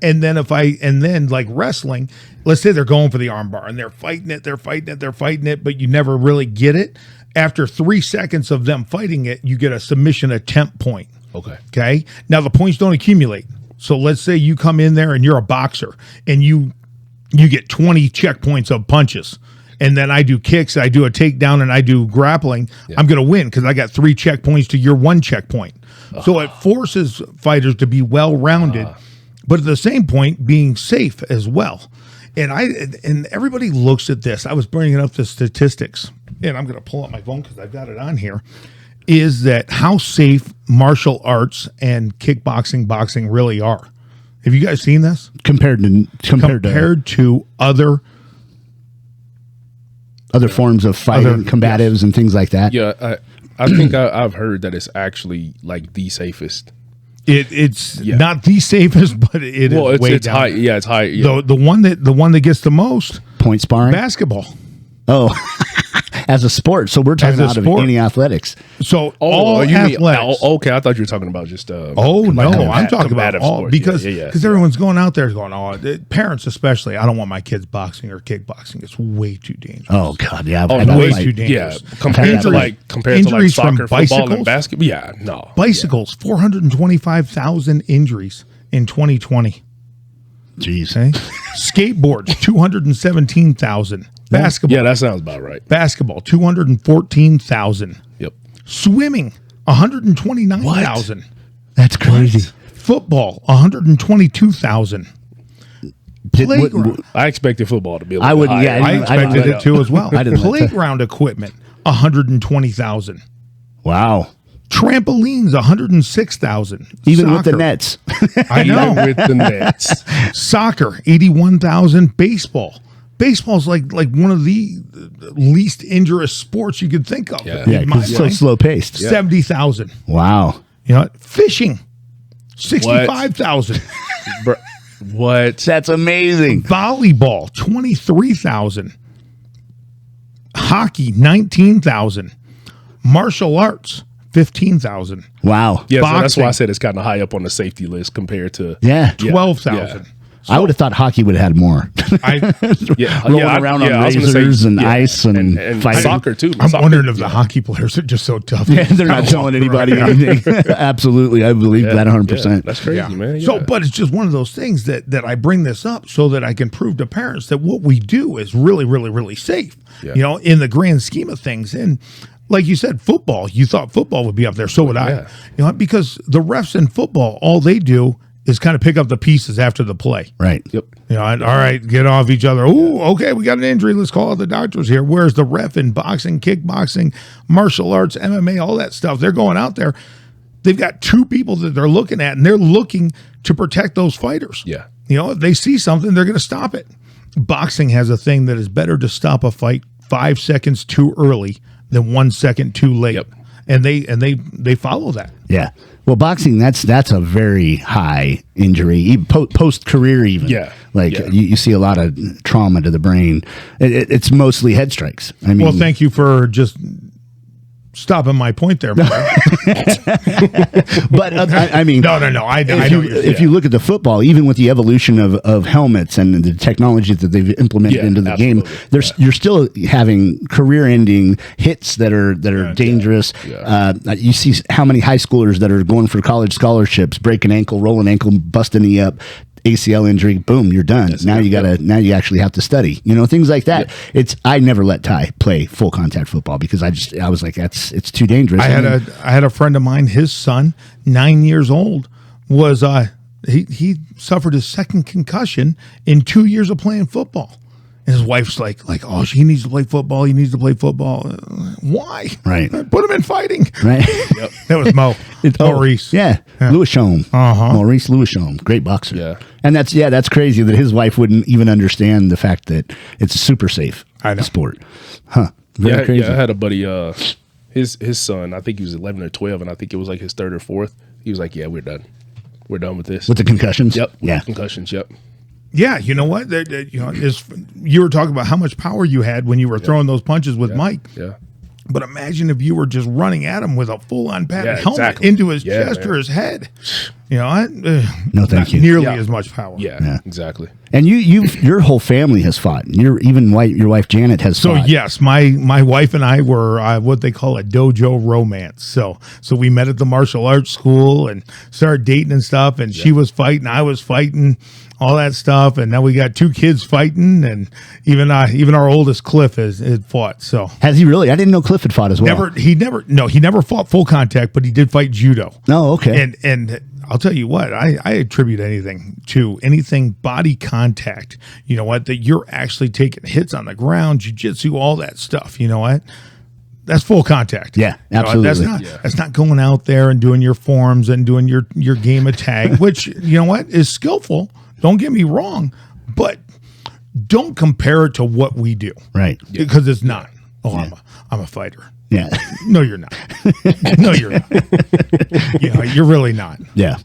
And then like wrestling, let's say they're going for the armbar and they're fighting it, but you never really get it. After 3 seconds of them fighting it, you get a submission attempt point. Okay. Now the points don't accumulate. So let's say you come in there and you're a boxer and you get 20 checkpoints of punches. And then I do kicks, I do a takedown, and I do grappling. I'm going to win because I got 3 checkpoints to your 1 checkpoint. So it forces fighters to be well-rounded. But at the same point, being safe as well. And everybody looks at this. I was bringing up the statistics, and I'm going to pull up my phone because I've got it on here. Is that how safe martial arts and kickboxing, boxing really are? Have you guys seen this? Compared to other forms of fighting, combatives, and things like that. Yeah, I think I've heard that it's actually like the safest. It's not the safest, but it is way it's down. high. Yeah, it's high. Yeah. The one that gets the most point sparring, basketball. Oh, as a sport. So we're talking out of any athletics. So all athletics. Okay, I thought you were talking about just. I'm talking about all because everyone's going out there going, parents especially. I don't want my kids boxing or kickboxing. It's way too dangerous. Oh God, yeah, way too dangerous. Yeah, compared to like soccer, football, and basketball. Yeah, no bicycles. 425,000 injuries in 2020. Jeez. Okay. Skateboards, 217,000. Basketball. Yeah, that sounds about right. Basketball, 214,000. Yep. Swimming, 129,000. That's crazy. Football, 122,000. I expected football to be a little higher. Yeah, I expected it too as well. Playground equipment, 120,000. Wow. Trampolines, 106,000. Even with the nets. I know. With the nets. Soccer, 81,000. Baseball's like one of the least injurious sports you could think of. Yeah, because it's so slow paced. 70,000. Wow. You know, fishing, 65,000. What? That's amazing. Volleyball, 23,000. Hockey, 19,000. Martial arts, 15,000. Wow. Yeah, so that's why I said it's kind of high up on the safety list compared to 12,000. So, I would have thought hockey would have had more. Rolling around on razors and ice and fighting. Soccer too. I'm wondering if the hockey players are just so tough. Yeah, they're not telling anybody anything. Absolutely, I believe that 100%. Yeah, that's crazy, man. Yeah. So, but it's just one of those things that I bring this up so that I can prove to parents that what we do is really, really, really safe. Yeah. You know, in the grand scheme of things. And like you said, football. You thought football would be up there. So would I. Yeah. You know, because the refs in football, all they do is kind of pick up the pieces after the play. Right. Yep. You know, all right, get off each other. Ooh, okay, we got an injury. Let's call out the doctors here. Whereas the ref in boxing, kickboxing, martial arts, MMA, all that stuff, they're going out there. They've got two people that they're looking at, and they're looking to protect those fighters. Yeah. You know, if they see something, they're going to stop it. Boxing has a thing that is better to stop a fight 5 seconds too early than 1 second too late. Yep. And they follow that. Yeah. Well, boxing, that's a very high injury, post career even. Yeah. Like you see a lot of trauma to the brain. It's mostly head strikes. I mean, well, thank you for just stopping my point there. But I mean, no. If you look at the football, even with the evolution of helmets and the technology that they've implemented into the game, you're still having career-ending hits that are dangerous. Yeah. You see how many high schoolers that are going for college scholarships, break an ankle, roll an ankle, bust a knee up. ACL injury, boom, you're done. Now you actually have to study, things like that. Yeah. I never let Ty play full contact football because I was like, it's too dangerous. I had a friend of mine, his son, 9 years old, was he suffered his second concussion in 2 years of playing football. And his wife's like, oh, he needs to play football. He needs to play football. Why? Right. Put him in fighting. Right. Yep. That was Maurice. Yeah. Lewisham. Maurice Lewisham. Great boxer. Yeah. And that's crazy that his wife wouldn't even understand the fact that it's a super safe sport. Huh. Very crazy. Yeah, I had a buddy, his son, I think he was 11 or 12, and I think it was like his third or fourth. He was like, yeah, we're done. We're done with this. With the concussions? Yep. Yeah. Concussions, yep. Yeah, you know what? You were talking about how much power you had when you were throwing those punches with Mike. Yeah. But imagine if you were just running at him with a full-on padded helmet exactly. into his chest or his head. No, thank you. Nearly as much power. Yeah, exactly. And your whole family has fought. Your wife Janet has fought. So yes, my wife and I were what they call a dojo romance. So we met at the martial arts school and started dating and stuff. And she was fighting, I was fighting, all that stuff. And now we got two kids fighting, and even our oldest Cliff has fought. So has he really? I didn't know Cliff had fought as well. He never fought full contact, but he did fight judo. Oh, okay. And I'll tell you what, I attribute anything body contact. You know what? That you're actually taking hits on the ground, jiu-jitsu, all that stuff. You know what? That's full contact. Yeah, absolutely. That's not going out there and doing your forms and doing your game of tag, which, you know what, is skillful. Don't get me wrong, but don't compare it to what we do. Right. Because it's not. Oh, I'm a fighter. Yeah. No, you're not. No, you're not. You're really not. Yeah.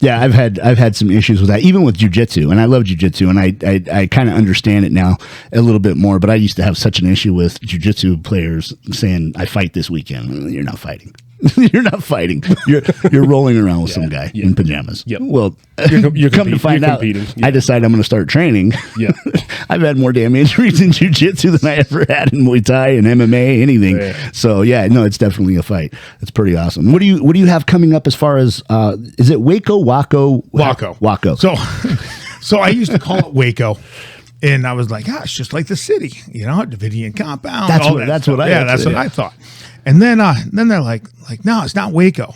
Yeah, I've had some issues with that, even with jiu-jitsu, and I love jiu-jitsu, and I kind of understand it now a little bit more, but I used to have such an issue with jiu-jitsu players saying, I fight this weekend. You're not fighting. You're not fighting. You're rolling around with some guy in pajamas. Yep. Well, you're come to find out, I decide I'm going to start training. Yeah. I've had more damn injuries in jiu-jitsu than I ever had in Muay Thai and MMA, anything. Yeah. So yeah, no, it's definitely a fight. It's pretty awesome. What do you have coming up as far as is it WAKO? So I used to call it WAKO. And I was like, it's just like the city, Davidian compound. That's what I thought. And then they're like, no, it's not WAKO.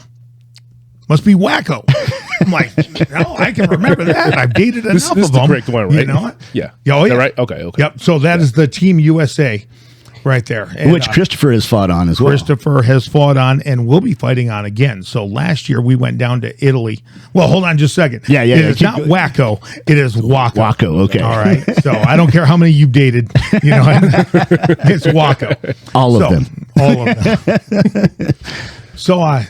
Must be WAKO. I'm like, no, I can remember that. I've dated enough of them. This is the correct one, right? You know what? Yeah. Oh, yeah. Right? Okay. Yep. So that is the Team USA right there. And, which Christopher has fought on as well. Christopher has fought on and will be fighting on again. So last year we went down to Italy. Well, hold on just a second. Yeah. It's not WAKO. It is WAKO. WAKO, okay. All right. So I don't care how many you've dated. It's WAKO. All of them. So I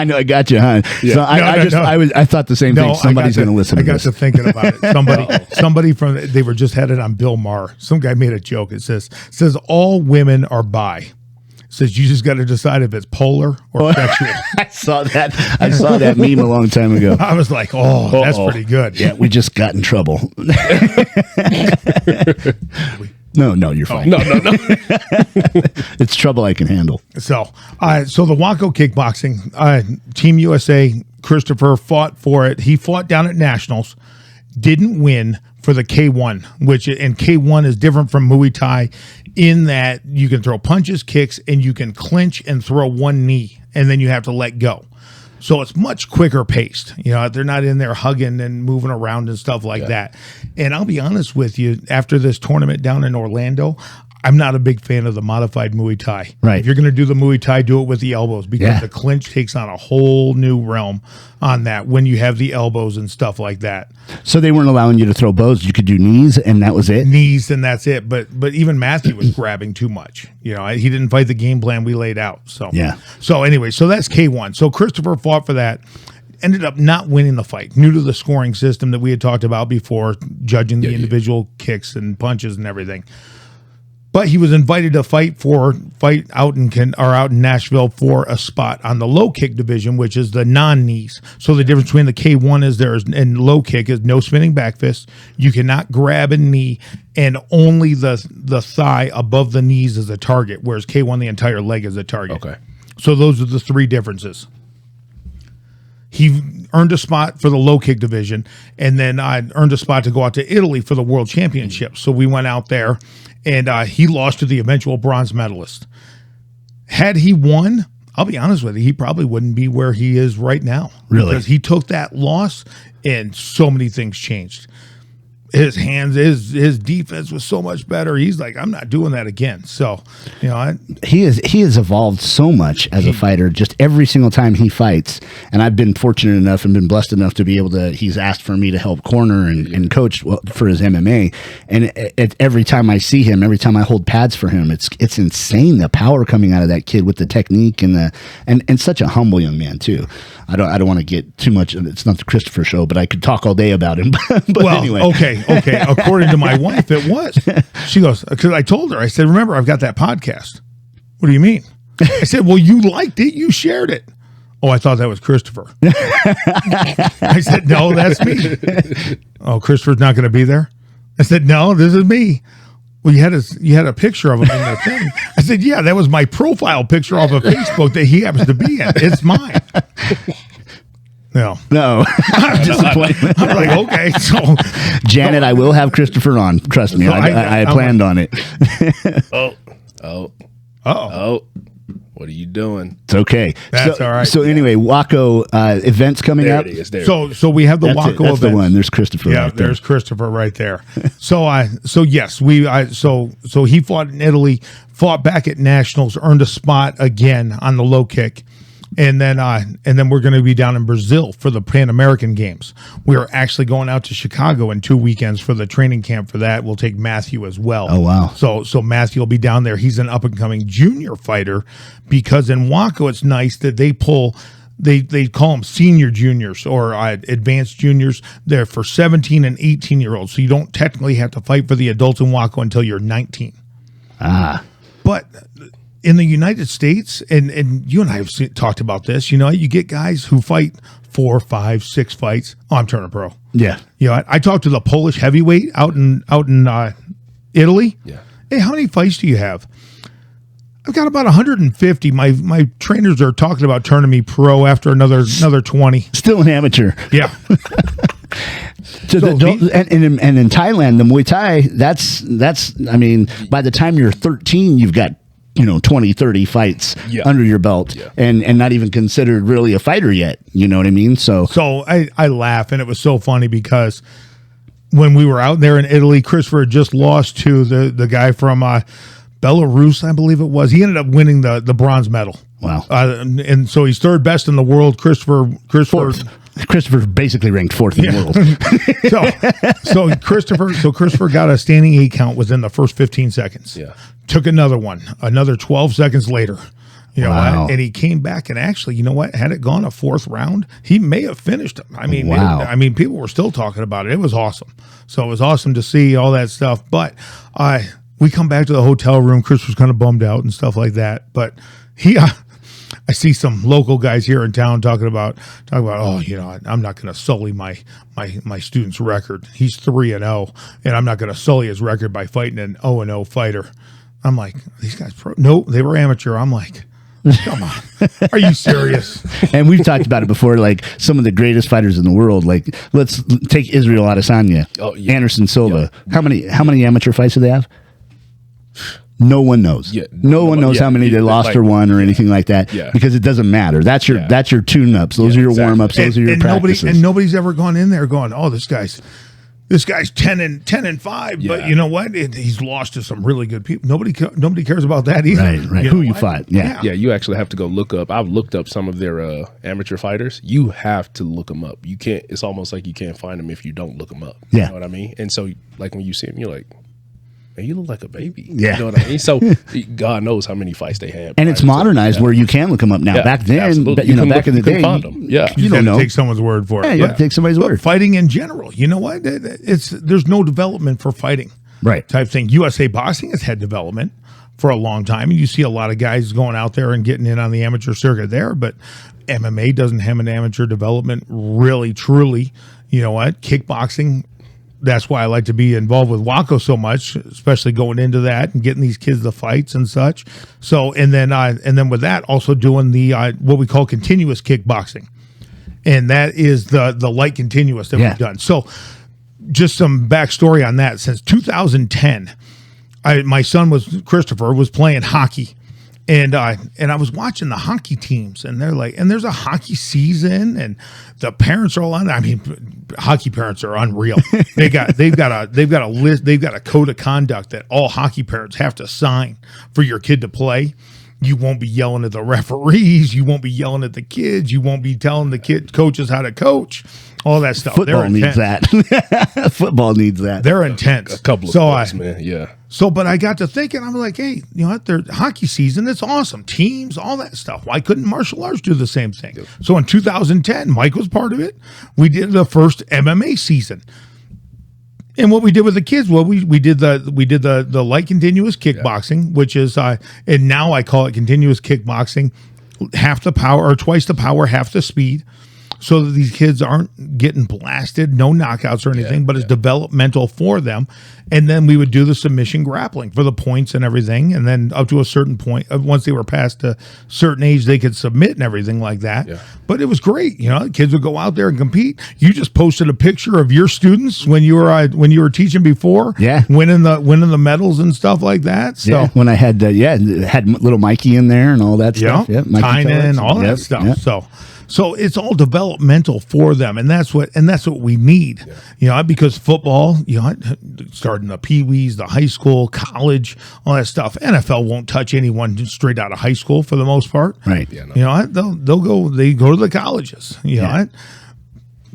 know I got you, huh? Yeah. So I thought the same thing. Somebody's going to listen to this. I got to thinking about it. Somebody they were just had it on Bill Maher. Some guy made a joke. It says all women are bi. It says you just got to decide if it's polar or sexual. I saw that meme a long time ago. I was like, that's pretty good. Yeah, we just got in trouble. No, you're fine. No. It's trouble I can handle. So the WAKO Kickboxing, Team USA, Christopher fought for it. He fought down at Nationals, didn't win for the K1, and K1 is different from Muay Thai in that you can throw punches, kicks, and you can clinch and throw one knee, and then you have to let go. So it's much quicker paced. They're not in there hugging and moving around and stuff like that. And I'll be honest with you, after this tournament down in Orlando, I'm not a big fan of the modified Muay Thai. Right. If you're going to do the Muay Thai, do it with the elbows because the clinch takes on a whole new realm on that when you have the elbows and stuff like that. So they weren't allowing you to throw bows. You could do knees and that was it? Knees and that's it. But even Matthew was grabbing too much. He didn't fight the game plan we laid out. So anyway, so that's K1. So Christopher fought for that. Ended up not winning the fight, new to the scoring system that we had talked about before, judging the individual kicks and punches and everything. But he was invited to fight out in Nashville for a spot on the low kick division, which is the non-knees. So the difference between the K1 and low kick is no spinning back fist. You cannot grab a knee, and only the thigh above the knees is a target, whereas K1 the entire leg is a target. Okay. So those are the three differences. He earned a spot for the low kick division, and then I earned a spot to go out to Italy for the World Championship. So we went out there, and he lost to the eventual bronze medalist. Had he won, I'll be honest with you, he probably wouldn't be where he is right now. Really? Because he took that loss, and so many things changed. His hands, his defense was so much better. He's like, I'm not doing that again. So, he has evolved so much as a fighter. Just every single time he fights, and I've been fortunate enough and been blessed enough to be able to. He's asked for me to help corner and coach for his MMA, and every time I see him, every time I hold pads for him, it's insane the power coming out of that kid with the technique and such a humble young man too. I don't want to get too much. It's not the Christopher show, but I could talk all day about him. But anyway, okay. According to my wife, it was. She goes, because I told her, I said, remember, I've got that podcast. What do you mean? I said, well, you liked it. You shared it. Oh, I thought that was Christopher. I said, no, that's me. Oh, Christopher's not going to be there? I said, no, this is me. Well, you had a picture of him in the thing. I said, yeah, that was my profile picture off of Facebook that he happens to be in. It's mine. No, I'm disappointed. I'm like, okay, so Janet, I will have Christopher on. Trust me, I planned on it. Oh. What are you doing? It's okay. That's all right. So anyway, WAKO events coming There up. it is. There. So we have the WAKO event. That's the one. There's Christopher. Yeah, right there. there's Christopher right there. So he fought in Italy, fought back at nationals, earned a spot again on the low kick. And then we're going to be down in Brazil for the Pan American Games. We are actually going out to Chicago in 2 weekends for the training camp for that. We'll take Matthew as well. Oh, wow. So Matthew will be down there. He's an up and coming junior fighter, because in WAKO it's nice that they call them senior juniors or advanced juniors. They're for 17 and 18-year-olds. So you don't technically have to fight for the adults in WAKO until you're 19. But in the United States, and you and I have talked about this, you get guys who fight 4, 5, 6 fights. Oh, I'm turning pro. Yeah. I talked to the Polish heavyweight out in Italy. Yeah. Hey, how many fights do you have? I've got about 150. My trainers are talking about turning me pro after another 20. Still an amateur. Yeah. And in Thailand, the Muay Thai, that's I mean, by the time you're 13, you've got 20, 30 fights under your belt, and not even considered really a fighter yet. You know what I mean? So I laugh, and it was so funny because when we were out there in Italy, Christopher had just lost to the guy from Belarus, I believe it was. He ended up winning the bronze medal. Wow. And so he's third best in the world. Christopher basically ranked fourth in the world. So Christopher got a standing 8 count within the first 15 seconds. Yeah. Took another 12 seconds later. Wow. And he came back, and actually, had it gone a 4th round, he may have finished him. I mean, people were still talking about it. It was awesome. So it was awesome to see all that stuff. But we come back to the hotel room. Chris was kind of bummed out and stuff like that. But I see some local guys here in town talking about, I'm not going to sully my student's record. He's 3-0, and I'm not going to sully his record by fighting an 0-0 fighter. I'm like, these guys pro? No, they were amateur. I'm like, come on, are you serious? And we've talked about it before, like some of the greatest fighters in the world. Like, let's take Israel Adesanya, Anderson Silva. How many amateur fights do they have? No one knows. Yeah, no one knows how many they lost or won or anything like that. Yeah. Because it doesn't matter. That's your tune-ups. Those are your warm-ups. Those are your practices. Nobody's ever gone in there going, oh, this guy's 10 and 5. Yeah. But you know what? He's lost to some really good people. Nobody cares about that either. Right. Who you fought? Yeah. You actually have to go look up. I've looked up some of their amateur fighters. You have to look them up. You can't. It's almost like you can't find them if you don't look them up. Yeah. You know what I mean? And so, like when you see them, you're like, man, you look like a baby. Yeah. You know what I mean? So God knows how many fights they had. And it's modernized where you can look them up now. Back then, back in the day, find them. Yeah. You don't know. Take someone's word for it. Yeah, you have to take somebody's word. Fighting in general, you know what? There's no development for fighting. Right. Type thing. USA Boxing has had development for a long time, and you see a lot of guys going out there and getting in on the amateur circuit there, but MMA doesn't have an amateur development really, truly. You know what? Kickboxing, that's why I like to be involved with WAKO so much, especially going into that and getting these kids the fights and such. So, and then with that, also doing the what we call continuous kickboxing, and that is the light continuous that we've done. So, just some backstory on that. Since 2010, my son Christopher was playing hockey. And I was watching the hockey teams, and they're like, and there's a hockey season, and the parents are all on. I mean, hockey parents are unreal. They've got a list. They've got a code of conduct that all hockey parents have to sign for your kid to play. You won't be yelling at the referees. You won't be yelling at the kids. You won't be telling the coaches how to coach. All that stuff. Football needs that. Football needs that. They're intense. A couple of points, man. Yeah. So, but I got to thinking, I'm like, hey, you know what? There's hockey season. It's awesome. Teams, all that stuff. Why couldn't martial arts do the same thing? Yep. So in 2010, Mike was part of it. We did the first MMA season. And what we did with the kids, well, we did the light continuous kickboxing, which is and now I call it continuous kickboxing, half the power or twice the power, half the speed. so that these kids aren't getting blasted, no knockouts or anything, but it's developmental for them. And then we would do the submission grappling for the points and everything. And then up to a certain point, once they were past a certain age, they could submit and everything like that. Yeah. But it was great. You know, kids would go out there and compete. You just posted a picture of your students when you were teaching before, winning the medals and stuff like that. So when I had had little Mikey in there and all that stuff. Yeah, Tynan, all that stuff. Yeah. So it's all developmental for them, and that's what we need. Yeah. You know, because football, you know, starting the pee-wees, the high school, college, all that stuff. NFL won't touch anyone straight out of high school for the most part. Right. Yeah, no. You know, they go to the colleges. You know,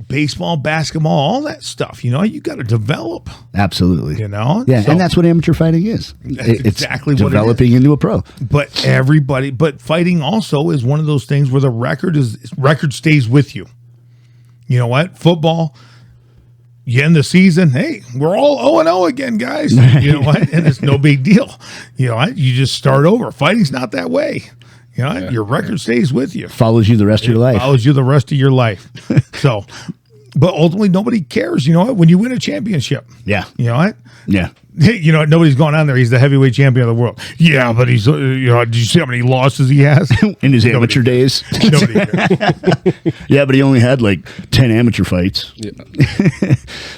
baseball, basketball, all that stuff. You know, you got to develop. Absolutely. You know? Yeah, and that's what amateur fighting is. It's exactly what developing into a pro. But fighting also is one of those things where the record stays with you. You know what? Football, you end the season, hey, we're all 0-0 again, guys. You know what? And it's no big deal. You know what? You just start over. Fighting's not that way. You know, your record stays with you. Follows you the rest of your life. Follows you the rest of your life. So, but ultimately, nobody cares. You know what? When you win a championship. Yeah. You know what? Yeah. You know, nobody's going on there. He's the heavyweight champion of the world. Yeah, but he's, you know, did you see how many losses he has? In his amateur days? Nobody cares. Yeah, but he only had like 10 amateur fights. Yeah.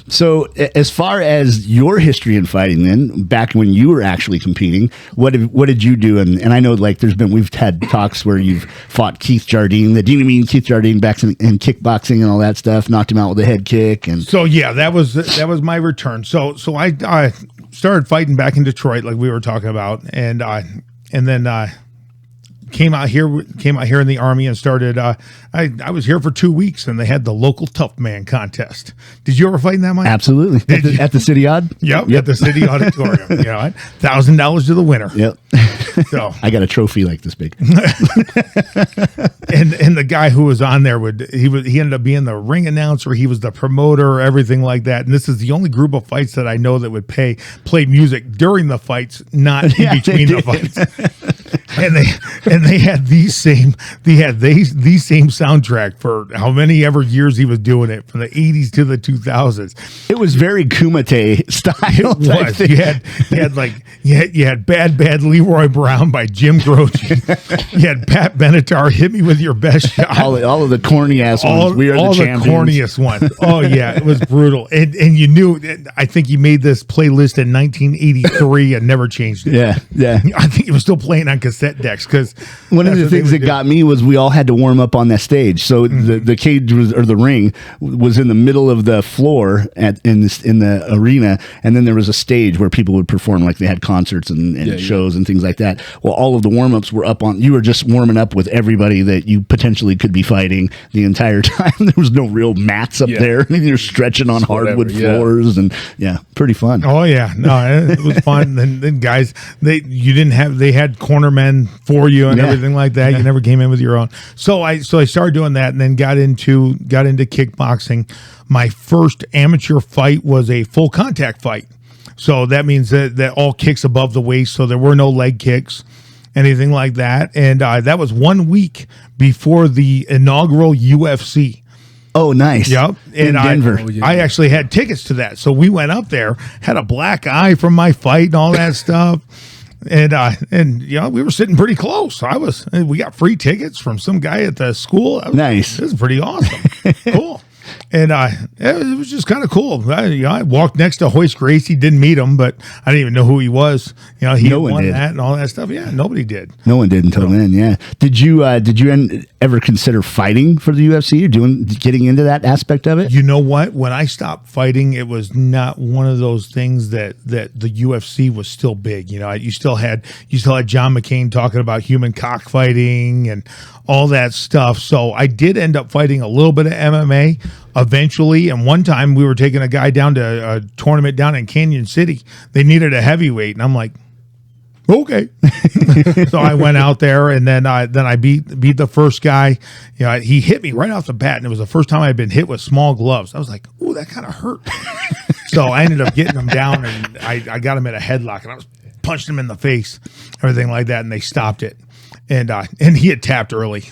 So as far as your history in fighting then, back when you were actually competing, what did you do? And I know like we've had talks where you've fought Keith Jardine, the Dynamite Keith Jardine back in kickboxing and all that stuff, knocked him out with a head kick. And so, yeah, that was my return. So I started fighting back in Detroit, like we were talking about, and then came out here in the Army and started. I was here for 2 weeks, and they had the local tough man contest. Did you ever fight in that, Mike? Absolutely. At the City Odd. Yep. At the City Auditorium. You know, $1,000 to the winner. Yep. So I got a trophy like this big. and the guy who was on there he ended up being the ring announcer. He was the promoter, everything like that. And this is the only group of fights that I know that would play music during the fights, not in between the fights. And they had the same soundtrack for how many ever years he was doing it, from the 80s to the 2000s. It was very Kumite style. It was. You had Bad Leroy Brown by Jim Croce. You had Pat Benatar, Hit Me With Your Best Shot. All of the corny ass ones. We are all the champions. The corniest ones. Oh yeah, it was brutal. And you knew. I think he made this playlist in 1983 and never changed it. Yeah. I think he was still playing on cassette decks, because one of the things that got me was we all had to warm up on that stage. So the cage or the ring was in the middle of the floor in the arena, and then there was a stage where people would perform, like they had concerts and shows and things like that. Well, all of the warm-ups were up on. You were just warming up with everybody that you potentially could be fighting the entire time. There was no real mats up there. You're stretching on hardwood floors, and pretty fun. Oh yeah, no, it was fun. then guys, they had cornermen for you and everything like that. You never came in with your own. So I started doing that, and then got into kickboxing. My first amateur fight was a full contact fight. So that means that all kicks above the waist. So there were no leg kicks, anything like that. And that was 1 week before the inaugural UFC. Oh, nice. Yep. In Denver. I actually had tickets to that. So we went up there, had a black eye from my fight and all that stuff. And you know, we were sitting pretty close. We got free tickets from some guy at the school. Nice. This is pretty awesome. Cool. And it was just kind of cool. I walked next to Hoist Gracie, didn't meet him, but I didn't even know who he was. You know, he won that and all that stuff. Yeah, nobody did. No one did until then. Yeah. Did you ever consider fighting for the UFC or getting into that aspect of it? You know what? When I stopped fighting, it was not one of those things that the UFC was still big. You know, you still had John McCain talking about human cockfighting and all that stuff. So I did end up fighting a little bit of MMA eventually. And one time we were taking a guy down to a tournament down in Canyon City. They needed a heavyweight, and I'm like, okay. So I went out there, and then I beat the first guy. You know, he hit me right off the bat, and it was the first time I'd been hit with small gloves. I was like, ooh, that kind of hurt. So I ended up getting him down, and I got him in a headlock, and I was punching him in the face, everything like that, and they stopped it. And he had tapped early.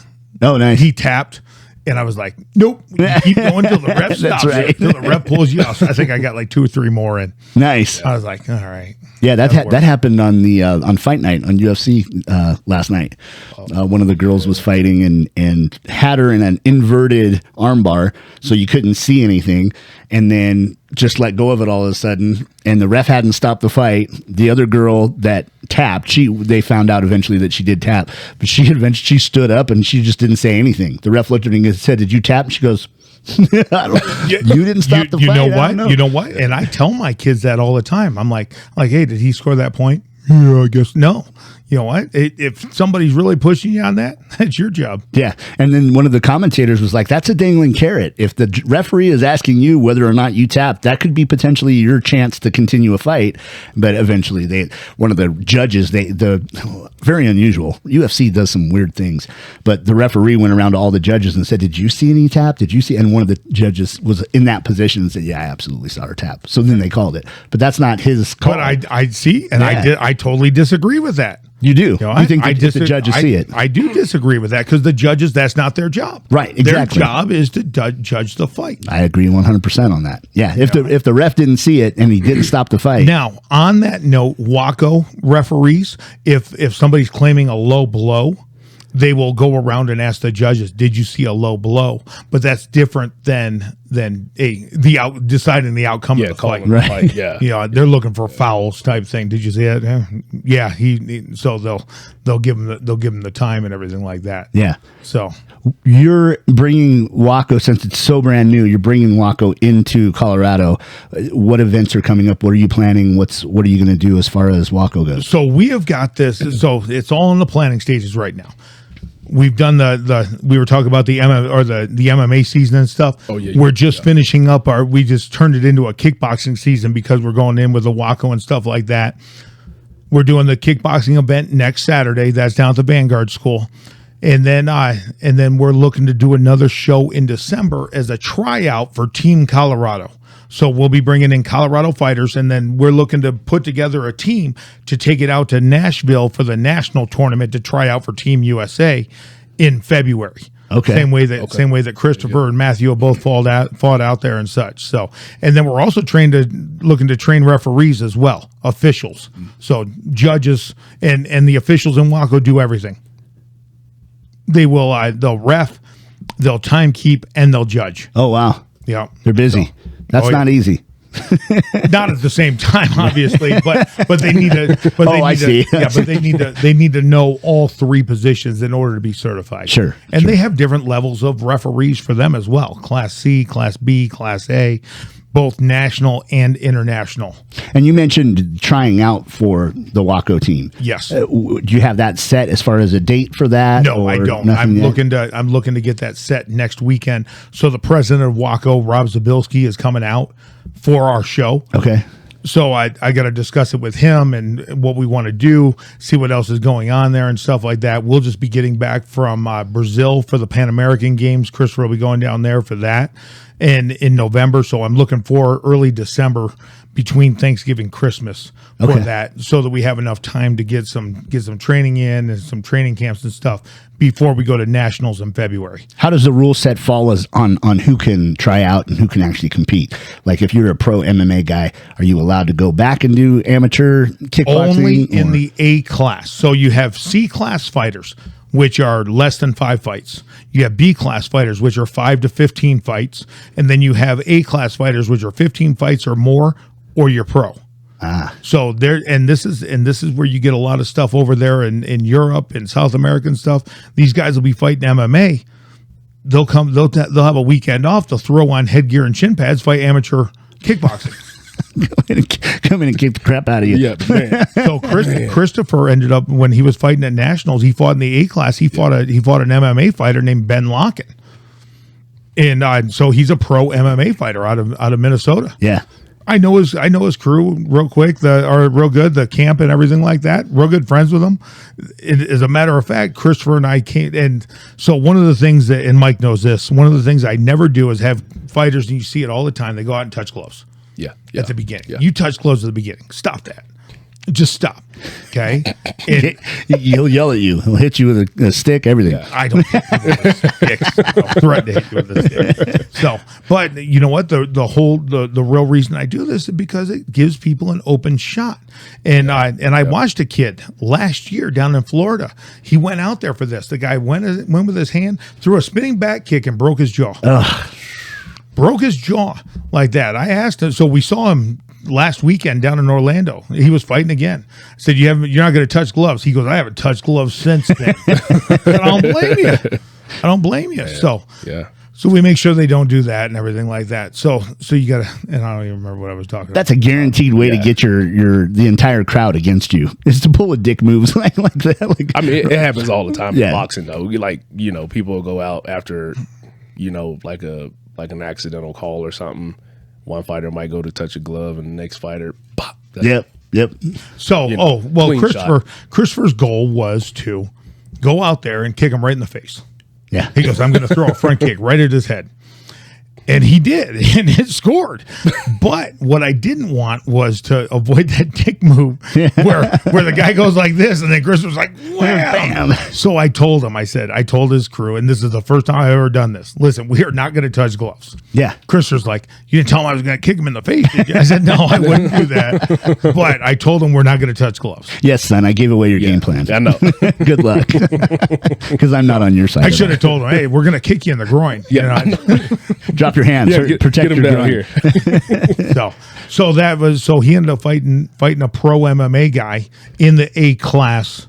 Oh, nice. He tapped, And I was like, nope, you keep going till the ref stops. Right. Till the ref pulls you out. So I think I got like 2 or 3 more in. Nice. I was like, all right. Yeah, that happened on the on Fight Night on UFC last night. One of the girls was fighting and had her in an inverted armbar, so you couldn't see anything, and then just let go of it all of a sudden. And the ref hadn't stopped the fight. The other girl that tapped, they found out eventually that she did tap, but she stood up and she just didn't say anything. The ref looked at her and said, "Did you tap?" And she goes, you didn't stop the fight. You know what? You know what? And I tell my kids that all the time. I'm like, hey, did he score that point? Yeah, I guess no. You know what? If somebody's really pushing you on that, that's your job. Yeah. And then one of the commentators was like, that's a dangling carrot. If the referee is asking you whether or not you tap, that could be potentially your chance to continue a fight. But eventually one of the judges, very unusual. UFC does some weird things, but the referee went around to all the judges and said, did you see any tap? Did you see? And one of the judges was in that position and said, yeah, I absolutely saw her tap. So then they called it, but that's not his call. But I see. And I totally disagree with that. You do. You think the judges see it? I do disagree with that because the judges, that's not their job. Right, exactly. Their job is to judge the fight. I agree 100% on that. Yeah, if the ref didn't see it and he didn't stop the fight. Now, on that note, WAKO referees, if somebody's claiming a low blow, they will go around and ask the judges, did you see a low blow? But that's different than deciding the outcome of the fight. Right. Yeah. They're looking for fouls type thing. Did you see it? Yeah. So they'll give him the time and everything like that. Yeah. So you're bringing WAKO, since it's so brand new, you're bringing WAKO into Colorado. What events are coming up? What are you planning? What are you going to do as far as WAKO goes? So we have got this. So it's all in the planning stages right now. We've done we were talking about the MMA season and stuff. Oh yeah. We're just finishing up we just turned it into a kickboxing season because we're going in with the WAKO and stuff like that. We're doing the kickboxing event next Saturday. That's down at the Vanguard School. And then we're looking to do another show in December as a tryout for Team Colorado. So we'll be bringing in Colorado fighters, and then we're looking to put together a team to take it out to Nashville for the national tournament to try out for Team USA in February. Okay. Same way that Christopher and Matthew have both fought out there and such. So, and then we're also looking to train referees as well, officials. So judges and the officials in WAKO do everything. They will they'll ref, they'll time keep, and they'll judge. Oh wow. Yeah. They're busy. That's not easy. Not at the same time, obviously, but they need to. But they need to know all 3 positions in order to be certified. Sure. And they have different levels of referees for them as well: Class C, Class B, Class A, both national and international. And you mentioned trying out for the WAKO team. Yes. Do you have that set as far as a date for that? No, I don't. I'm looking to get that set next weekend. So the president of WAKO, Rob Zabilski, is coming out for our show. Okay. So I got to discuss it with him and what we want to do, see what else is going on there and stuff like that. We'll just be getting back from Brazil for the Pan American Games. Christopher will be going down there for that and in November. So I'm looking for early December between Thanksgiving and Christmas for that, so that we have enough time to get some training in and some training camps and stuff before we go to nationals in February. How does the rule set fall on who can try out and who can actually compete? Like if you're a pro MMA guy, are you allowed to go back and do amateur kickboxing? Only in the A class. So you have C class fighters, which are less than 5 fights. You have B class fighters, which are 5 to 15 fights, and then you have A class fighters, which are 15 fights or more, or you're pro. So this is where you get a lot of stuff over there in Europe and South America and stuff. These guys will be fighting MMA. They'll have a weekend off. They'll throw on headgear and shin pads, fight amateur kickboxing. Come in and kick the crap out of you. Yeah, man. So Christopher ended up, when he was fighting at nationals, he fought in the A class. He fought an MMA fighter named Ben Locken, and so he's a pro MMA fighter out of Minnesota. Yeah. I know his crew real quick. Are real good. The camp and everything like that. Real good friends with them. As a matter of fact, Christopher and I came. And so one of the things that, and Mike knows this, one of the things I never do is have fighters, and you see it all the time. They go out and touch gloves. Yeah. At the beginning. Yeah. You touch gloves at the beginning. Stop that. just stop. Okay. And He'll yell at you. He'll hit you with a stick, everything. yeah, I don't hit you with sticks. I'll threaten to hit you with a stick. So, but you know what? The real reason I do this is because it gives people an open shot. And I watched a kid last year down in Florida. He went out there for this. The guy went with his hand, threw a spinning back kick, and broke his jaw. Ugh. Broke his jaw like that. I asked him. So we saw him last weekend down in Orlando. He was fighting again. I said, you're not going to touch gloves. He goes, I haven't touched gloves since then. I don't blame you. I don't blame you. Yeah. So we make sure they don't do that and everything like that. So you got to, and I don't even remember what I was talking about. That's a guaranteed way to get the entire crowd against you, is to pull a dick moves like that. Like, I mean, it happens all the time in boxing, though. People will go out after, like an accidental call or something. One fighter might go to touch a glove, and the next fighter, pop. Yep. So, Christopher's goal was to go out there and kick him right in the face. Yeah. He goes, I'm going to throw a front kick right at his head. And he did, and it scored. But what I didn't want was to avoid that dick move where the guy goes like this, and then Chris was like, wham! Bam. So I told him, I told his crew, and this is the first time I've ever done this. Listen, we are not going to touch gloves. Yeah. Chris was like, you didn't tell him I was going to kick him in the face, did you? I said, no, I wouldn't do that. But I told him we're not going to touch gloves. Yes, son, I gave away your game plan. I know. Good luck. Because I'm not on your side. I should have told him, hey, we're going to kick you in the groin. Yeah. Drop your hands. Protect get him your down groin. here. So he ended up fighting a pro MMA guy in the A class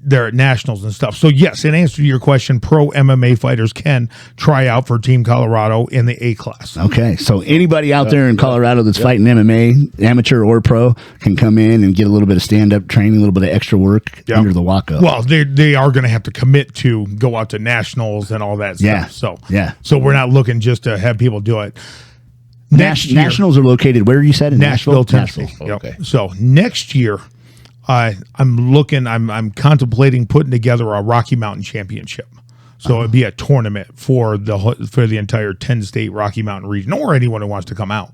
there at nationals and stuff. So yes, in answer to your question, pro MMA fighters can try out for Team Colorado in the A class. Okay, so anybody out there in Colorado that's fighting MMA, amateur or pro, can come in and get a little bit of stand-up training, a little bit of extra work under the WAKO. Well, they are going to have to commit to go out to nationals and all that stuff. So we're not looking just to have people do it. Nationals are located where, you said? In Nashville, Tennessee. Okay. Yep. So next year, I'm contemplating putting together a Rocky Mountain Championship. So it'd be a tournament for the entire 10-state Rocky Mountain region, or anyone who wants to come out.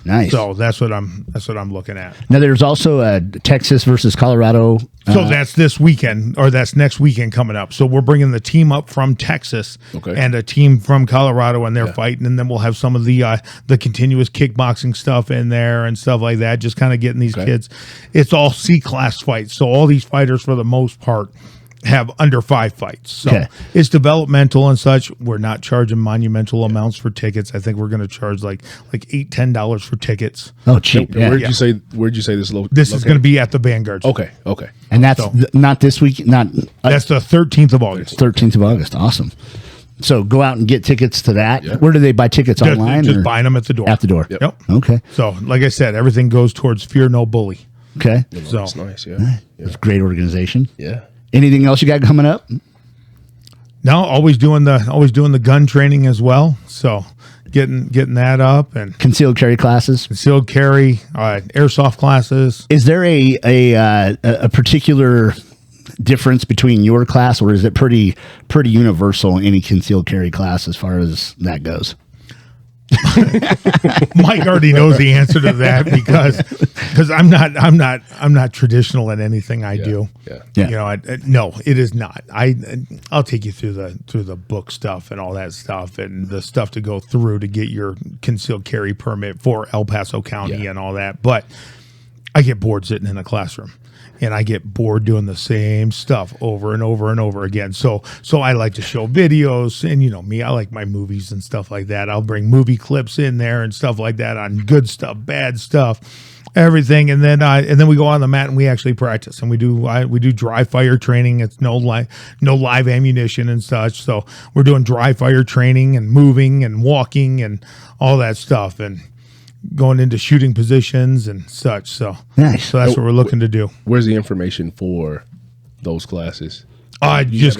Nice. So that's what I'm looking at. Now there's also a Texas versus Colorado. So that's this weekend, or that's next weekend coming up. So we're bringing the team up from Texas and a team from Colorado, and they're fighting, and then we'll have some of the continuous kickboxing stuff in there and stuff like that. Just kind of getting these kids. It's all C-class fights, so all these fighters, for the most part, have under 5 fights. So it's developmental and such. We're not charging monumental amounts for tickets. I think we're going to charge like $8-10 for tickets. Oh, cheap. Where'd you say this location? This is going to be at the Vanguard. Okay. And that's not this week. That's the 13th of August. 13th of August. Awesome. So go out and get tickets to that. Yeah. Where do they buy tickets online? Just buying them at the door. At the door. Yep. Okay. So like I said, everything goes towards Fear No Bully. Okay. So that's nice. Yeah. It's a great organization. Yeah. Anything else you got coming up? No, always doing the gun training as well. So getting that up, and concealed carry classes, airsoft classes. Is there a particular difference between your class, or is it pretty universal, any concealed carry class, as far as that goes? Mike already knows the answer to that because I'm not traditional in anything I do. Yeah. You know, no, it is not. I'll take you through the book stuff and all that stuff, and the stuff to go through to get your concealed carry permit for El Paso County and all that. But I get bored sitting in a classroom. And I get bored doing the same stuff over and over and over again. So I like to show videos, and you know me, I like my movies and stuff like that. I'll bring movie clips in there and stuff like that on good stuff, bad stuff, everything. And then we go on the mat and we actually practice, and we do dry fire training. It's no live ammunition and such. So we're doing dry fire training and moving and walking and all that stuff, and going into shooting positions and such. So nice. So that's what we're looking to do. Where's the information for those classes? Just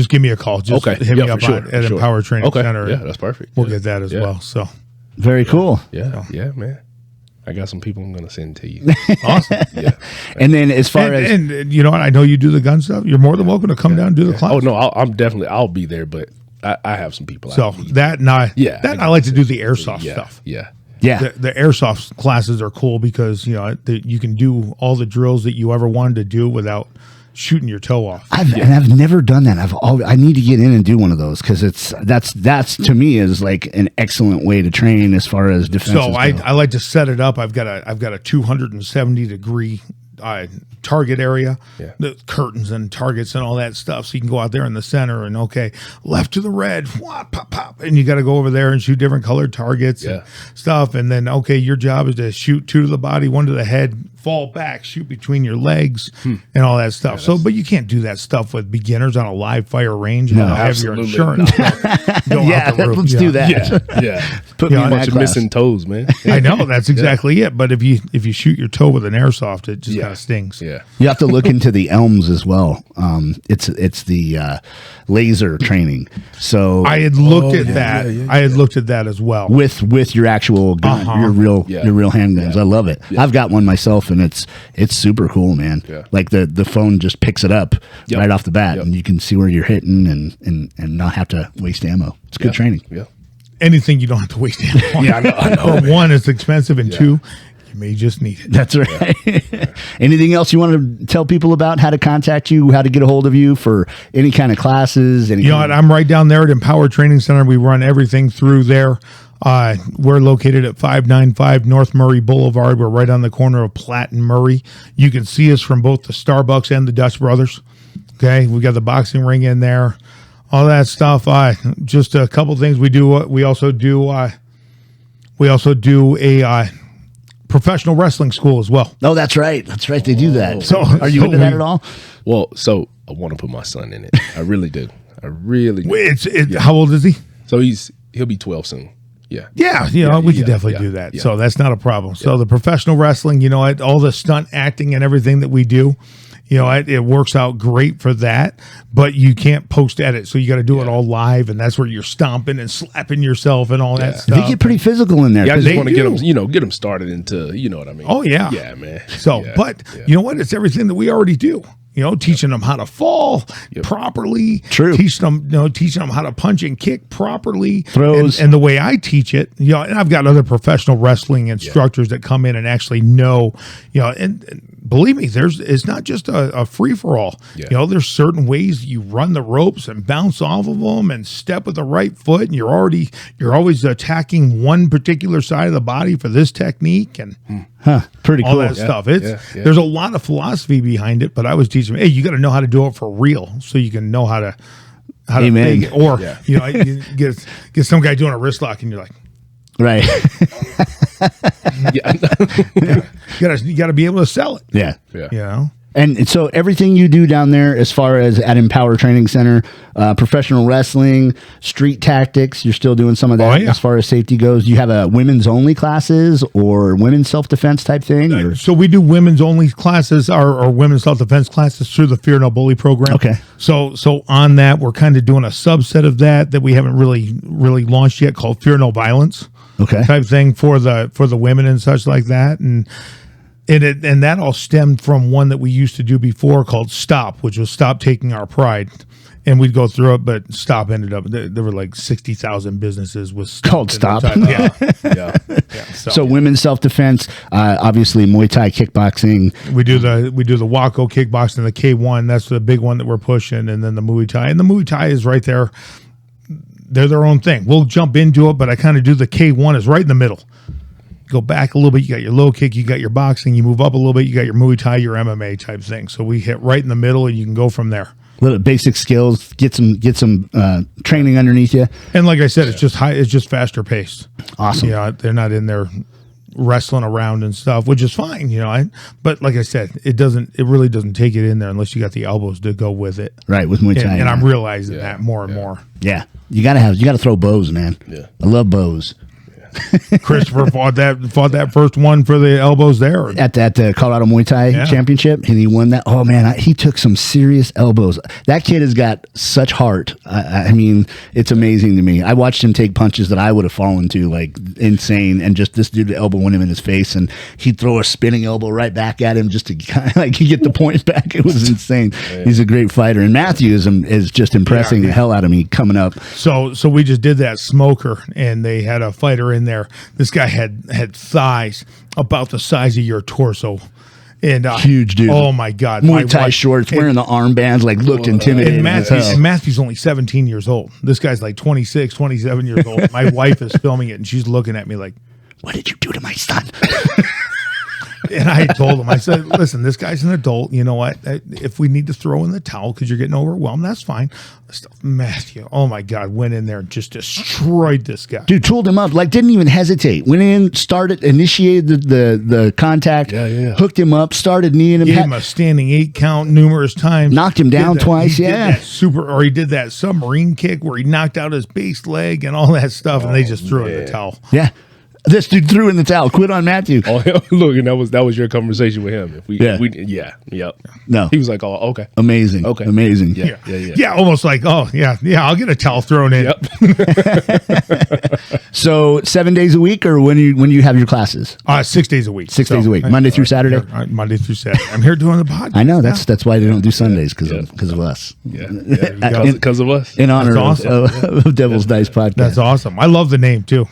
give me a call. Just hit me up at Empower Training Center. Yeah, that's perfect. We'll get that as well. So very cool. Yeah, man. I got some people I'm going to send to you. Awesome. Yeah. And then as far as and you know what, I know you do the gun stuff. You're more than welcome to come down and do the class. Oh no, I'll be there, but I have some people. So I like to do the airsoft stuff. Yeah. Yeah. The airsoft classes are cool because, you know, you can do all the drills that you ever wanted to do without shooting your toe off. And I've never done that. I need to get in and do one of those because that's to me is like an excellent way to train as far as defense. So I like to set it up. I've got a 270-degree target area, the curtains and targets and all that stuff. So you can go out there in the center and left to the red, whop, pop, pop, and you got to go over there and shoot different colored targets and stuff. And then your job is to shoot 2 to the body, 1 to the head, fall back, shoot between your legs, and all that stuff. But you can't do that stuff with beginners on a live fire range. No, have your insurance. Let's do that. Yeah. Put me a on bunch that of class. missing toes, man. I know that's exactly it. But if you shoot your toe with an airsoft, it just kind of stings. Yeah. You have to look into the elms as well. It's the laser training. So I had looked at that. I had looked at that as well with your actual gun, your real handguns. I love it. I've got one myself, and it's super cool, man. Yeah. Like the phone just picks it up right off the bat, and you can see where you're hitting and not have to waste ammo. It's good training. Yeah. Anything you don't have to waste ammo on. I know. For one, it's expensive, and 2, you may just need it. That's right. Anything else you want to tell people about? How to contact you? How to get a hold of you for any kind of classes? You know what? I'm right down there at Empower Training Center. We run everything through there. We're located at 595 North Murray Boulevard. We're right on the corner of Platt and Murray. You can see us from both the Starbucks and the Dutch Brothers. Okay, we got the boxing ring in there, all that stuff. Just a couple things we do. We also do a professional wrestling school as well. Oh, that's right. That's right. They do that. So are you into that at all? Well, so I want to put my son in it. I really do. I really do. How old is he? So he'll be 12 soon. Yeah. Yeah, we could definitely do that. Yeah. So that's not a problem. So the professional wrestling, all the stunt acting and everything that we do, it works out great for that, but you can't post edit. So you got to do it all live, and that's where you're stomping and slapping yourself and all that stuff. They get pretty physical in there. Yeah, I just want to get them started into, you know what I mean? Oh, yeah. Yeah, man. So, but you know what? It's everything that we already do. Teaching them how to fall properly. True. Teaching them how to punch and kick properly. Throws. And the way I teach it, and I've got other professional wrestling instructors that come in and actually know, and believe me, it's not just a free for all. Yeah. There's certain ways you run the ropes and bounce off of them and step with the right foot, and you're always attacking one particular side of the body for this technique and pretty cool. All that stuff. There's a lot of philosophy behind it, but I was teaching them, hey, you got to know how to do it for real, so you can know how to make it. Or you get some guy doing a wrist lock, and you're like, right. You got to be able to sell it. Yeah. And so everything you do down there, as far as at Empower Training Center, professional wrestling, street tactics, you're still doing some of that as far as safety goes. Do you have a women's only classes or women's self-defense type thing? Or? So we do women's only classes or women's self-defense classes through the Fear No Bully program. Okay. So on that, we're kind of doing a subset of that we haven't really launched yet, called Fear No Violence. Okay. Type thing for the women and such like that. And that all stemmed from one that we used to do before called Stop, which was Stop Taking Our Pride. And we'd go through it, but Stop ended up, there were like 60,000 businesses with called Stop. Yeah. So women's self-defense, obviously Muay Thai kickboxing. Mm-hmm. We do the WAKO Kickboxing, the K1. That's the big one that we're pushing. And then the Muay Thai. And the Muay Thai is right there. They're their own thing. We'll jump into it, but I kind of do the K1 is right in the middle. Go back a little bit, you got your low kick, you got your boxing, you move up a little bit, you got your Muay Thai, your MMA type thing. So we hit right in the middle, and you can go from there. Little basic skills, get some training underneath you. And like I said, it's just faster paced. Awesome. They're not in there wrestling around and stuff, which is fine, but like I said, it really doesn't take it in there unless you got the elbows to go with it. Right, with Muay Thai. And I'm realizing that more and more. Yeah. You gotta throw bows, man. Yeah. I love bows. Christopher fought that first one for the elbows there at the Colorado Muay Thai Championship, and he won that. Oh man, he took some serious elbows. That kid has got such heart. I mean, it's amazing to me. I watched him take punches that I would have fallen to, like insane, and just this dude elbowing him in his face, and he'd throw a spinning elbow right back at him just to kind of like get the point back. It was insane. He's a great fighter, and Matthew is just impressing the hell out of me coming up. So we just did that Smoker, and they had a fighter in in there. This guy had thighs about the size of your torso. And huge dude. Oh my God. Muay Thai shorts, wearing the armbands, like looked intimidating. And Matthew's only 17 years old. This guy's like 26, 27 years old. My wife is filming it and she's looking at me like, what did you do to my son? And I told him, I said, listen, this guy's an adult. You know what? If we need to throw in the towel because you're getting overwhelmed, that's fine. Matthew, oh my God, went in there and just destroyed this guy. Dude, tooled him up, like didn't even hesitate. Went in, started, initiated the contact, hooked him up, started kneeing him. Gave him a standing 8 count numerous times. Knocked him down twice, he did that submarine kick where he knocked out his base leg and all that stuff, and they just threw in the towel. Yeah. This dude threw in the towel. Quit on Matthew. Oh, look, and that was your conversation with him. No, he was like, "Oh, okay, amazing, okay, amazing." Yeah, almost like, oh yeah, I'll get a towel thrown in. Yep. So 7 days a week, or when you have your classes? 6 days a week. 6 days a week, Monday through Saturday. Monday through Saturday. I'm here doing the podcast. I know that's why they don't do Sundays because of us. Because of us. In honor of Devil's Dice podcast. That's awesome. I love the name too.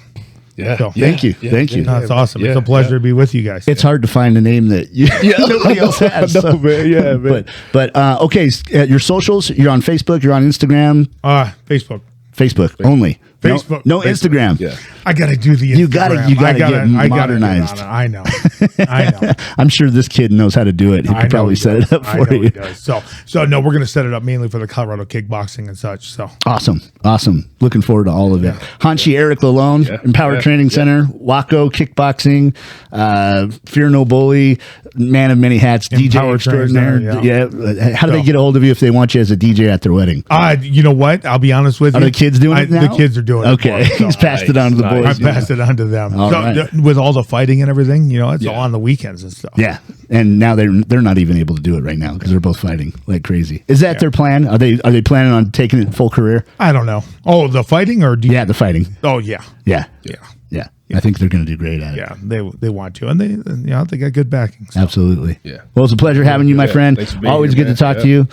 Yeah. So, thank you. That's awesome. It's a pleasure to be with you guys. It's hard to find a name that nobody else has. No, man. Yeah, man. But okay, your socials, you're on Facebook, you're on Instagram. Facebook only. Facebook. No Instagram. Yeah. I got to do the Instagram. You got to get modernized. I know. I'm sure this kid knows how to do it. He could probably set it up for you. So no, we're going to set it up mainly for the Colorado kickboxing and such. So awesome. Looking forward to all of it. Hanshi Eric LaLone, Empower Training Center, WAKO Kickboxing, Fear No Bully, Man of Many Hats, DJ Extraordinaire. How do they get a hold of you if they want you as a DJ at their wedding? You know what? I'll be honest with you. Are the kids doing it now? The kids are doing it. Okay, he's passed it on to the boys. I passed it on to them. With all the fighting and everything, it's all on the weekends and stuff. Yeah, and now they're not even able to do it right now because they're both fighting like crazy. Is that their plan? Are they planning on taking it full career? I don't know. Oh, the fighting or yeah, the fighting. Oh yeah. I think they're going to do great at it. Yeah, they want to, and they got good backing. So. Absolutely. Yeah. Well, it's a pleasure having you, my friend. Always good to talk to you.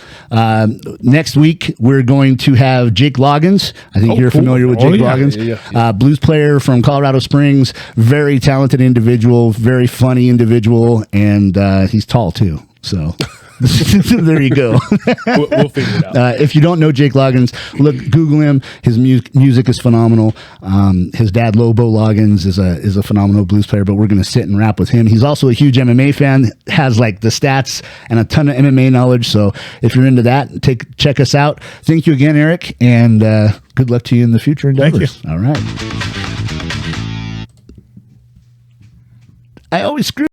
Next week we're going to have Jake Loggins. I think you're familiar with Jake Loggins, blues player from Colorado Springs. Very talented individual, very funny individual, and he's tall too. So. There you go. We'll figure it out. If you don't know Jake Loggins, Google him. His music is phenomenal. His dad, Lobo Loggins, is a phenomenal blues player. But we're going to sit and rap with him. He's also a huge MMA fan. Has like the stats and a ton of MMA knowledge. So if you're into that, check us out. Thank you again, Eric, and good luck to you in the future endeavors. Thank you. All right. I always screw.